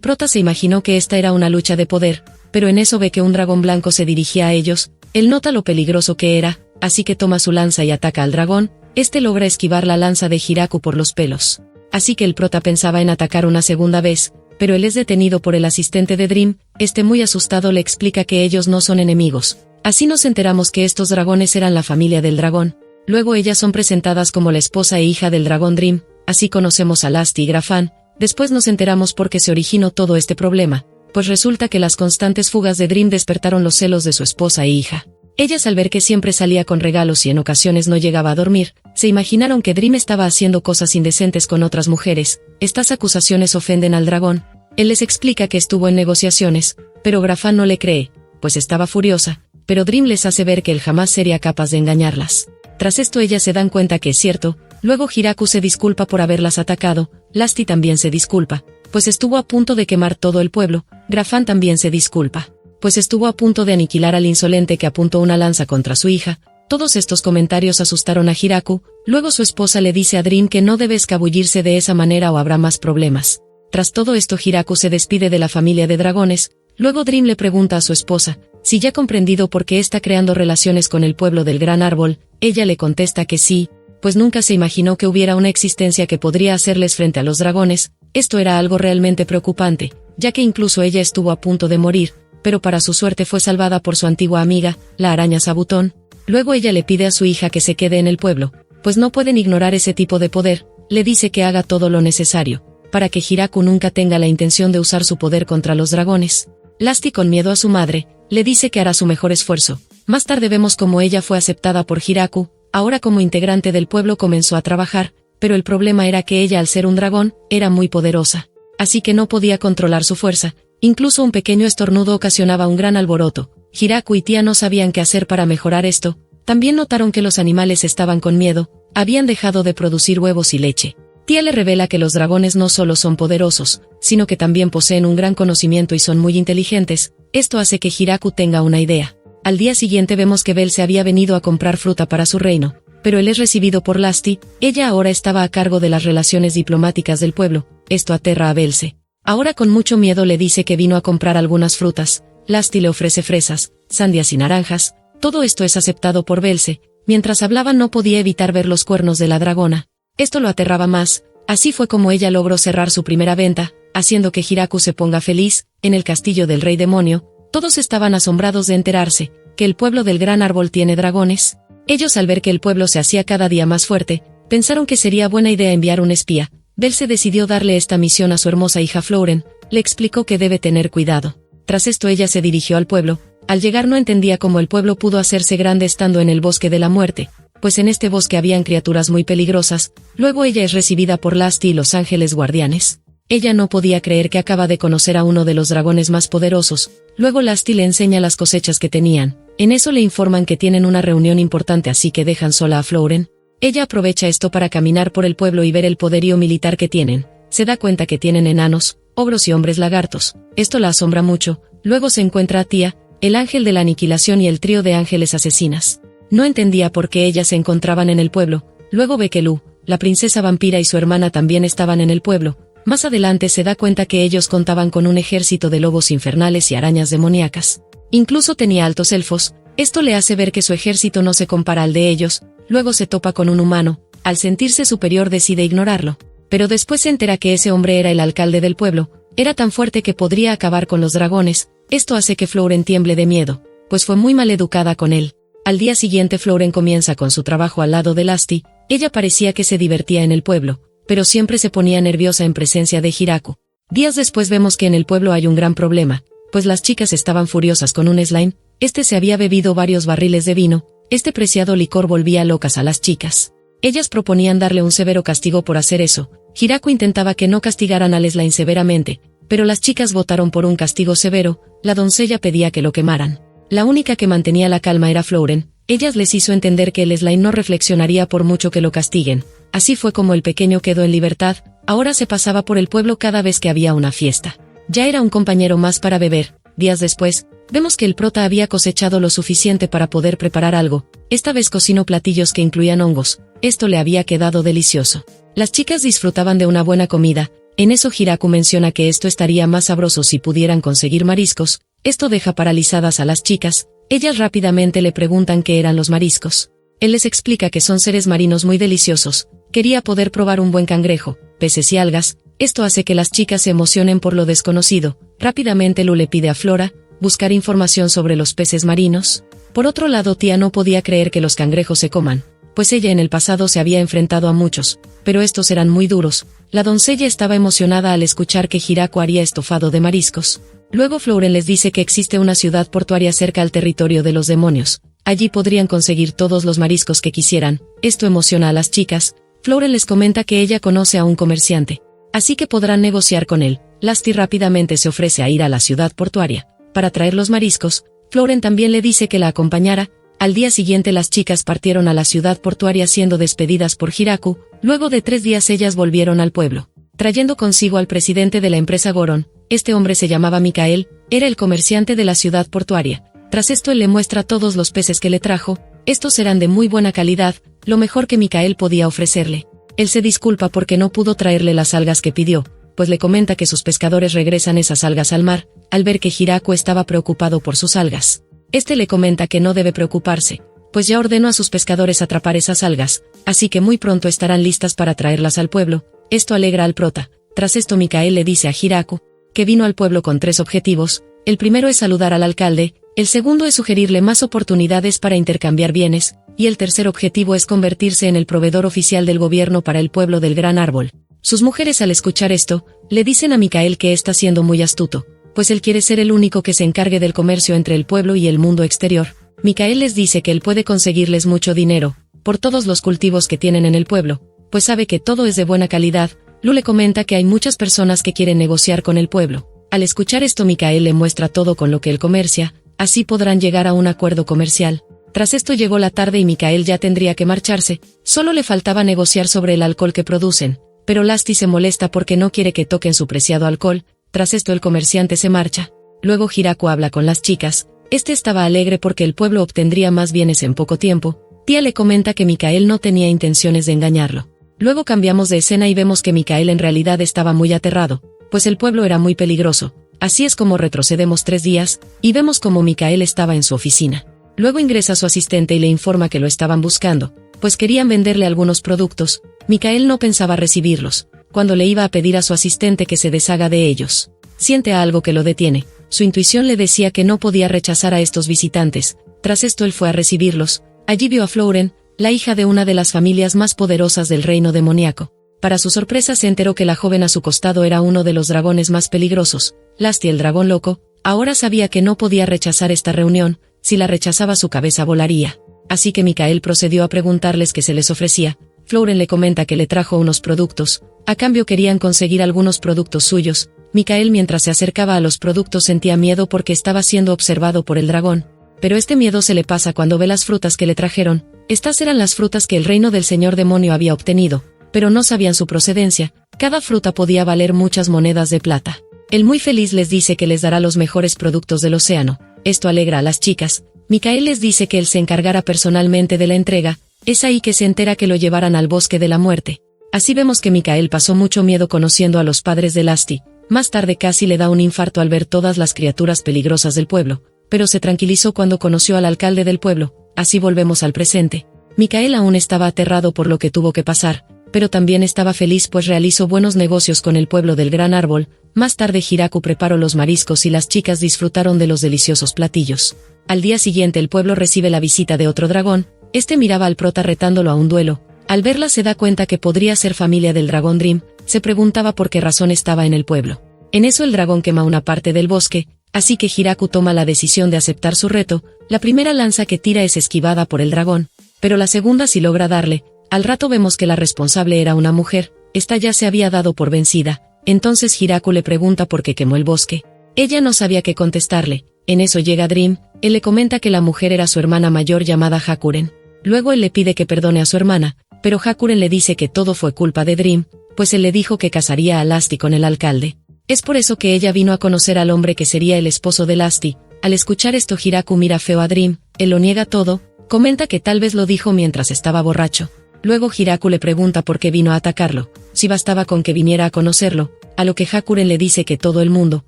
prota se imaginó que esta era una lucha de poder, pero en eso ve que un dragón blanco se dirigía a ellos. Él nota lo peligroso que era, así que toma su lanza y ataca al dragón. Este logra esquivar la lanza de Hiraku por los pelos. Así que el prota pensaba en atacar una segunda vez, pero él es detenido por el asistente de Dream. Este muy asustado le explica que ellos no son enemigos. Así nos enteramos que estos dragones eran la familia del dragón. Luego ellas son presentadas como la esposa e hija del dragón Dream. Así conocemos a Lasti y Grafan. Después nos enteramos por qué se originó todo este problema, pues resulta que las constantes fugas de Dream despertaron los celos de su esposa e hija. Ellas, al ver que siempre salía con regalos y en ocasiones no llegaba a dormir, se imaginaron que Dream estaba haciendo cosas indecentes con otras mujeres. Estas acusaciones ofenden al dragón. Él les explica que estuvo en negociaciones, pero Grafan no le cree, pues estaba furiosa, pero Dream les hace ver que él jamás sería capaz de engañarlas. Tras esto ellas se dan cuenta que es cierto. Luego Hiraku se disculpa por haberlas atacado. Lasti también se disculpa, pues estuvo a punto de quemar todo el pueblo. Grafan también se disculpa, pues estuvo a punto de aniquilar al insolente que apuntó una lanza contra su hija. Todos estos comentarios asustaron a Hiraku. Luego su esposa le dice a Dream que no debe escabullirse de esa manera o habrá más problemas. Tras todo esto Hiraku se despide de la familia de dragones. Luego Dream le pregunta a su esposa si ya ha comprendido por qué está creando relaciones con el pueblo del gran árbol. Ella le contesta que sí, pues nunca se imaginó que hubiera una existencia que podría hacerles frente a los dragones. Esto era algo realmente preocupante, ya que incluso ella estuvo a punto de morir, pero para su suerte fue salvada por su antigua amiga, la araña Sabutón. Luego ella le pide a su hija que se quede en el pueblo, pues no pueden ignorar ese tipo de poder. Le dice que haga todo lo necesario, para que Hiraku nunca tenga la intención de usar su poder contra los dragones. Lasti, con miedo a su madre, le dice que hará su mejor esfuerzo. Más tarde vemos cómo ella fue aceptada por Hiraku. Ahora como integrante del pueblo comenzó a trabajar, pero el problema era que ella, al ser un dragón, era muy poderosa, así que no podía controlar su fuerza. Incluso un pequeño estornudo ocasionaba un gran alboroto. Hiraku y Tia no sabían qué hacer para mejorar esto. También notaron que los animales estaban con miedo, habían dejado de producir huevos y leche. Tia le revela que los dragones no solo son poderosos, sino que también poseen un gran conocimiento y son muy inteligentes. Esto hace que Hiraku tenga una idea. Al día siguiente vemos que Bel se había venido a comprar fruta para su reino, pero él es recibido por Lasti. Ella ahora estaba a cargo de las relaciones diplomáticas del pueblo. Esto aterra a Belce. Ahora con mucho miedo le dice que vino a comprar algunas frutas. Lasti le ofrece fresas, sandías y naranjas. Todo esto es aceptado por Belce. Mientras hablaban no podía evitar ver los cuernos de la dragona. Esto lo aterraba más. Así fue como ella logró cerrar su primera venta, haciendo que Hiraku se ponga feliz. En el castillo del rey demonio, todos estaban asombrados de enterarse que el pueblo del gran árbol tiene dragones. Ellos, al ver que el pueblo se hacía cada día más fuerte, pensaron que sería buena idea enviar un espía. Belce decidió darle esta misión a su hermosa hija Florent. Le explicó que debe tener cuidado. Tras esto ella se dirigió al pueblo. Al llegar no entendía cómo el pueblo pudo hacerse grande estando en el bosque de la muerte, pues en este bosque habían criaturas muy peligrosas. Luego ella es recibida por Lasti y los ángeles guardianes. Ella no podía creer que acaba de conocer a uno de los dragones más poderosos. Luego Lasti le enseña las cosechas que tenían. En eso le informan que tienen una reunión importante, así que dejan sola a Florent. Ella aprovecha esto para caminar por el pueblo y ver el poderío militar que tienen. Se da cuenta que tienen enanos, ogros y hombres lagartos. Esto la asombra mucho. Luego se encuentra a Tia, el ángel de la aniquilación, y el trío de ángeles asesinas. No entendía por qué ellas se encontraban en el pueblo. Luego ve que Lu, la princesa vampira, y su hermana también estaban en el pueblo. Más adelante se da cuenta que ellos contaban con un ejército de lobos infernales y arañas demoníacas. Incluso tenía altos elfos. Esto le hace ver que su ejército no se compara al de ellos. Luego se topa con un humano. Al sentirse superior decide ignorarlo. Pero después se entera que ese hombre era el alcalde del pueblo. Era tan fuerte que podría acabar con los dragones. Esto hace que Florent tiemble de miedo, pues fue muy mal educada con él. Al día siguiente Florent comienza con su trabajo al lado de Lasty. Ella parecía que se divertía en el pueblo, pero siempre se ponía nerviosa en presencia de Hiraku. Días después vemos que en el pueblo hay un gran problema, pues las chicas estaban furiosas con un slime. Este se había bebido varios barriles de vino. Este preciado licor volvía locas a las chicas. Ellas proponían darle un severo castigo por hacer eso. Hiraku intentaba que no castigaran al slime severamente, pero las chicas votaron por un castigo severo. La doncella pedía que lo quemaran. La única que mantenía la calma era Florent. Ellas les hizo entender que el slime no reflexionaría por mucho que lo castiguen. Así fue como el pequeño quedó en libertad. Ahora se pasaba por el pueblo cada vez que había una fiesta. Ya era un compañero más para beber. Días después, vemos que el prota había cosechado lo suficiente para poder preparar algo. Esta vez cocinó platillos que incluían hongos. Esto le había quedado delicioso. Las chicas disfrutaban de una buena comida. En eso Hiraku menciona que esto estaría más sabroso si pudieran conseguir mariscos. Esto deja paralizadas a las chicas. Ellas rápidamente le preguntan qué eran los mariscos. Él les explica que son seres marinos muy deliciosos. Quería poder probar un buen cangrejo, peces y algas. Esto hace que las chicas se emocionen por lo desconocido. Rápidamente Lu le pide a Flora buscar información sobre los peces marinos. Por otro lado, Tia no podía creer que los cangrejos se coman, pues ella en el pasado se había enfrentado a muchos, pero estos eran muy duros. La doncella estaba emocionada al escuchar que Hiraku haría estofado de mariscos. Luego Florent les dice que existe una ciudad portuaria cerca al territorio de los demonios. Allí podrían conseguir todos los mariscos que quisieran. Esto emociona a las chicas. Florent les comenta que ella conoce a un comerciante, así que podrán negociar con él. Lasty rápidamente se ofrece a ir a la ciudad portuaria para traer los mariscos. Florent también le dice que la acompañara. Al día siguiente las chicas partieron a la ciudad portuaria siendo despedidas por Hiraku. Luego de 3 días ellas volvieron al pueblo, trayendo consigo al presidente de la empresa Goron. Este hombre se llamaba Mikael, era el comerciante de la ciudad portuaria. Tras esto él le muestra todos los peces que le trajo. Estos eran de muy buena calidad, lo mejor que Mikael podía ofrecerle. Él se disculpa porque no pudo traerle las algas que pidió, pues le comenta que sus pescadores regresan esas algas al mar. Al ver que Hiraku estaba preocupado por sus algas, este le comenta que no debe preocuparse, pues ya ordenó a sus pescadores atrapar esas algas, así que muy pronto estarán listas para traerlas al pueblo. Esto alegra al prota. Tras esto Mikael le dice a Hiraku que vino al pueblo con 3 objetivos. El primero es saludar al alcalde, el segundo es sugerirle más oportunidades para intercambiar bienes, y el tercer objetivo es convertirse en el proveedor oficial del gobierno para el pueblo del Gran Árbol. Sus mujeres al escuchar esto, le dicen a Mikael que está siendo muy astuto, pues él quiere ser el único que se encargue del comercio entre el pueblo y el mundo exterior. Mikael les dice que él puede conseguirles mucho dinero por todos los cultivos que tienen en el pueblo, pues sabe que todo es de buena calidad. Lu le comenta que hay muchas personas que quieren negociar con el pueblo. Al escuchar esto Mikael le muestra todo con lo que él comercia, así podrán llegar a un acuerdo comercial. Tras esto llegó la tarde y Mikael ya tendría que marcharse, solo le faltaba negociar sobre el alcohol que producen, pero Lasty se molesta porque no quiere que toquen su preciado alcohol. Tras esto el comerciante se marcha. Luego Hiraku habla con las chicas. Este estaba alegre porque el pueblo obtendría más bienes en poco tiempo. Tia le comenta que Mikael no tenía intenciones de engañarlo. Luego cambiamos de escena y vemos que Mikael en realidad estaba muy aterrado, pues el pueblo era muy peligroso. Así es como retrocedemos 3 días, y vemos como Mikael estaba en su oficina. Luego ingresa su asistente y le informa que lo estaban buscando, pues querían venderle algunos productos. Mikael no pensaba recibirlos. Cuando le iba a pedir a su asistente que se deshaga de ellos, siente algo que lo detiene. Su intuición le decía que no podía rechazar a estos visitantes. Tras esto él fue a recibirlos. Allí vio a Florent, la hija de una de las familias más poderosas del reino demoníaco. Para su sorpresa se enteró que la joven a su costado era uno de los dragones más peligrosos, Lasty el dragón loco. Ahora sabía que no podía rechazar esta reunión. Si la rechazaba su cabeza volaría. Así que Mikael procedió a preguntarles qué se les ofrecía. Florent le comenta que le trajo unos productos. A cambio querían conseguir algunos productos suyos. Mikael mientras se acercaba a los productos sentía miedo porque estaba siendo observado por el dragón. Pero este miedo se le pasa cuando ve las frutas que le trajeron. Estas eran las frutas que el reino del señor demonio había obtenido, pero no sabían su procedencia. Cada fruta podía valer muchas monedas de plata. Él muy feliz les dice que les dará los mejores productos del océano. Esto alegra a las chicas. Mikael les dice que él se encargará personalmente de la entrega. Es ahí que se entera que lo llevarán al bosque de la muerte. Así vemos que Mikael pasó mucho miedo conociendo a los padres de Lasty. Más tarde casi le da un infarto al ver todas las criaturas peligrosas del pueblo, pero se tranquilizó cuando conoció al alcalde del pueblo. Así volvemos al presente. Mikael aún estaba aterrado por lo que tuvo que pasar. pero también estaba feliz pues realizó buenos negocios con el pueblo del Gran Árbol. Más tarde Hiraku preparó los mariscos y las chicas disfrutaron de los deliciosos platillos. Al día siguiente el pueblo recibe la visita de otro dragón. Este miraba al prota retándolo a un duelo. Al verla se da cuenta que podría ser familia del dragón Dream. Se preguntaba por qué razón estaba en el pueblo. En eso el dragón quema una parte del bosque, así que Hiraku toma la decisión de aceptar su reto. La primera lanza que tira es esquivada por el dragón, pero la segunda sí logra darle. Al rato vemos que la responsable era una mujer. Esta ya se había dado por vencida. Entonces Hiraku le pregunta por qué quemó el bosque. Ella no sabía qué contestarle. En eso llega Dream. Él le comenta que la mujer era su hermana mayor llamada Hakuren. Luego él le pide que perdone a su hermana, pero Hakuren le dice que todo fue culpa de Dream, pues él le dijo que casaría a Lasty con el alcalde. Es por eso que ella vino a conocer al hombre que sería el esposo de Lasty. Al escuchar esto Hiraku mira feo a Dream. Él lo niega todo, comenta que tal vez lo dijo mientras estaba borracho. Luego Hiraku le pregunta por qué vino a atacarlo, si bastaba con que viniera a conocerlo, a lo que Hakuren le dice que todo el mundo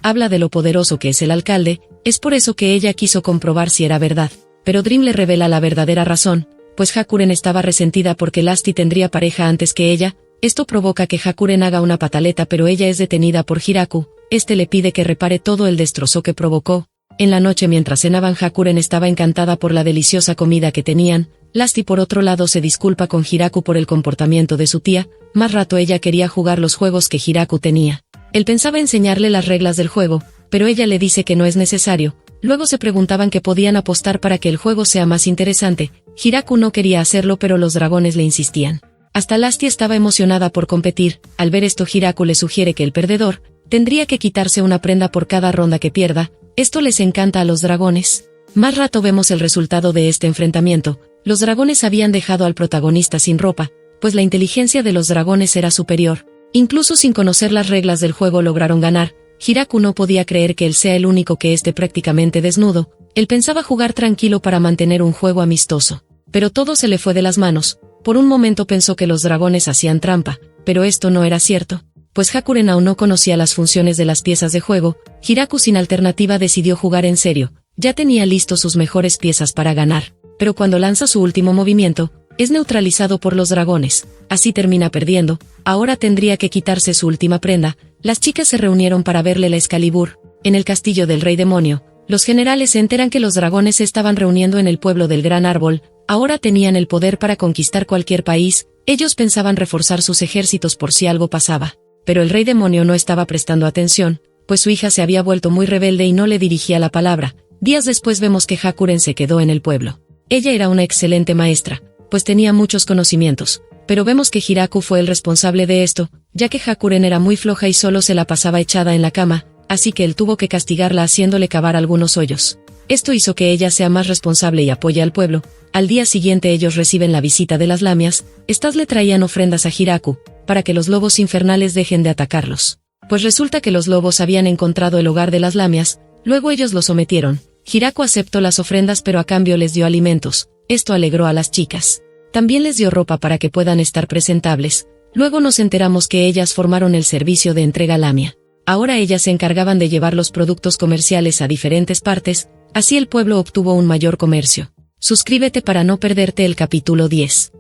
habla de lo poderoso que es el alcalde. Es por eso que ella quiso comprobar si era verdad. Pero Dream le revela la verdadera razón, pues Hakuren estaba resentida porque Lasty tendría pareja antes que ella. Esto provoca que Hakuren haga una pataleta, pero ella es detenida por Hiraku. Este le pide que repare todo el destrozo que provocó. En la noche mientras cenaban Hakuren estaba encantada por la deliciosa comida que tenían. Lasty por otro lado se disculpa con Hiraku por el comportamiento de su tía. Más rato ella quería jugar los juegos que Hiraku tenía. Él pensaba enseñarle las reglas del juego, pero ella le dice que no es necesario. Luego se preguntaban que podían apostar para que el juego sea más interesante. Hiraku no quería hacerlo, pero los dragones le insistían. Hasta Lasty estaba emocionada por competir. Al ver esto Hiraku le sugiere que el perdedor tendría que quitarse una prenda por cada ronda que pierda. Esto les encanta a los dragones. Más rato vemos el resultado de este enfrentamiento. Los dragones habían dejado al protagonista sin ropa, pues la inteligencia de los dragones era superior. Incluso sin conocer las reglas del juego lograron ganar. Hiraku no podía creer que él sea el único que esté prácticamente desnudo. Él pensaba jugar tranquilo para mantener un juego amistoso. Pero todo se le fue de las manos. Por un momento pensó que los dragones hacían trampa, pero esto no era cierto, pues Hakuren aún no conocía las funciones de las piezas de juego. Hiraku sin alternativa decidió jugar en serio. Ya tenía listos sus mejores piezas para ganar, pero cuando lanza su último movimiento, es neutralizado por los dragones. Así termina perdiendo. Ahora tendría que quitarse su última prenda. Las chicas se reunieron para verle la Excalibur. En el castillo del Rey Demonio, los generales se enteran que los dragones se estaban reuniendo en el pueblo del Gran Árbol. Ahora tenían el poder para conquistar cualquier país. Ellos pensaban reforzar sus ejércitos por si algo pasaba. Pero el Rey Demonio no estaba prestando atención, pues su hija se había vuelto muy rebelde y no le dirigía la palabra. Días después vemos que Hakuren se quedó en el pueblo. Ella era una excelente maestra, pues tenía muchos conocimientos. Pero vemos que Hiraku fue el responsable de esto, ya que Hakuren era muy floja y solo se la pasaba echada en la cama, así que él tuvo que castigarla haciéndole cavar algunos hoyos. Esto hizo que ella sea más responsable y apoye al pueblo. Al día siguiente ellos reciben la visita de las lamias. Estas le traían ofrendas a Hiraku, para que los lobos infernales dejen de atacarlos. Pues resulta que los lobos habían encontrado el hogar de las lamias, luego ellos lo sometieron. Hiraku aceptó las ofrendas pero a cambio les dio alimentos. Esto alegró a las chicas. También les dio ropa para que puedan estar presentables. Luego nos enteramos que ellas formaron el servicio de entrega lamia. Ahora ellas se encargaban de llevar los productos comerciales a diferentes partes, así el pueblo obtuvo un mayor comercio. Suscríbete para no perderte el capítulo 10.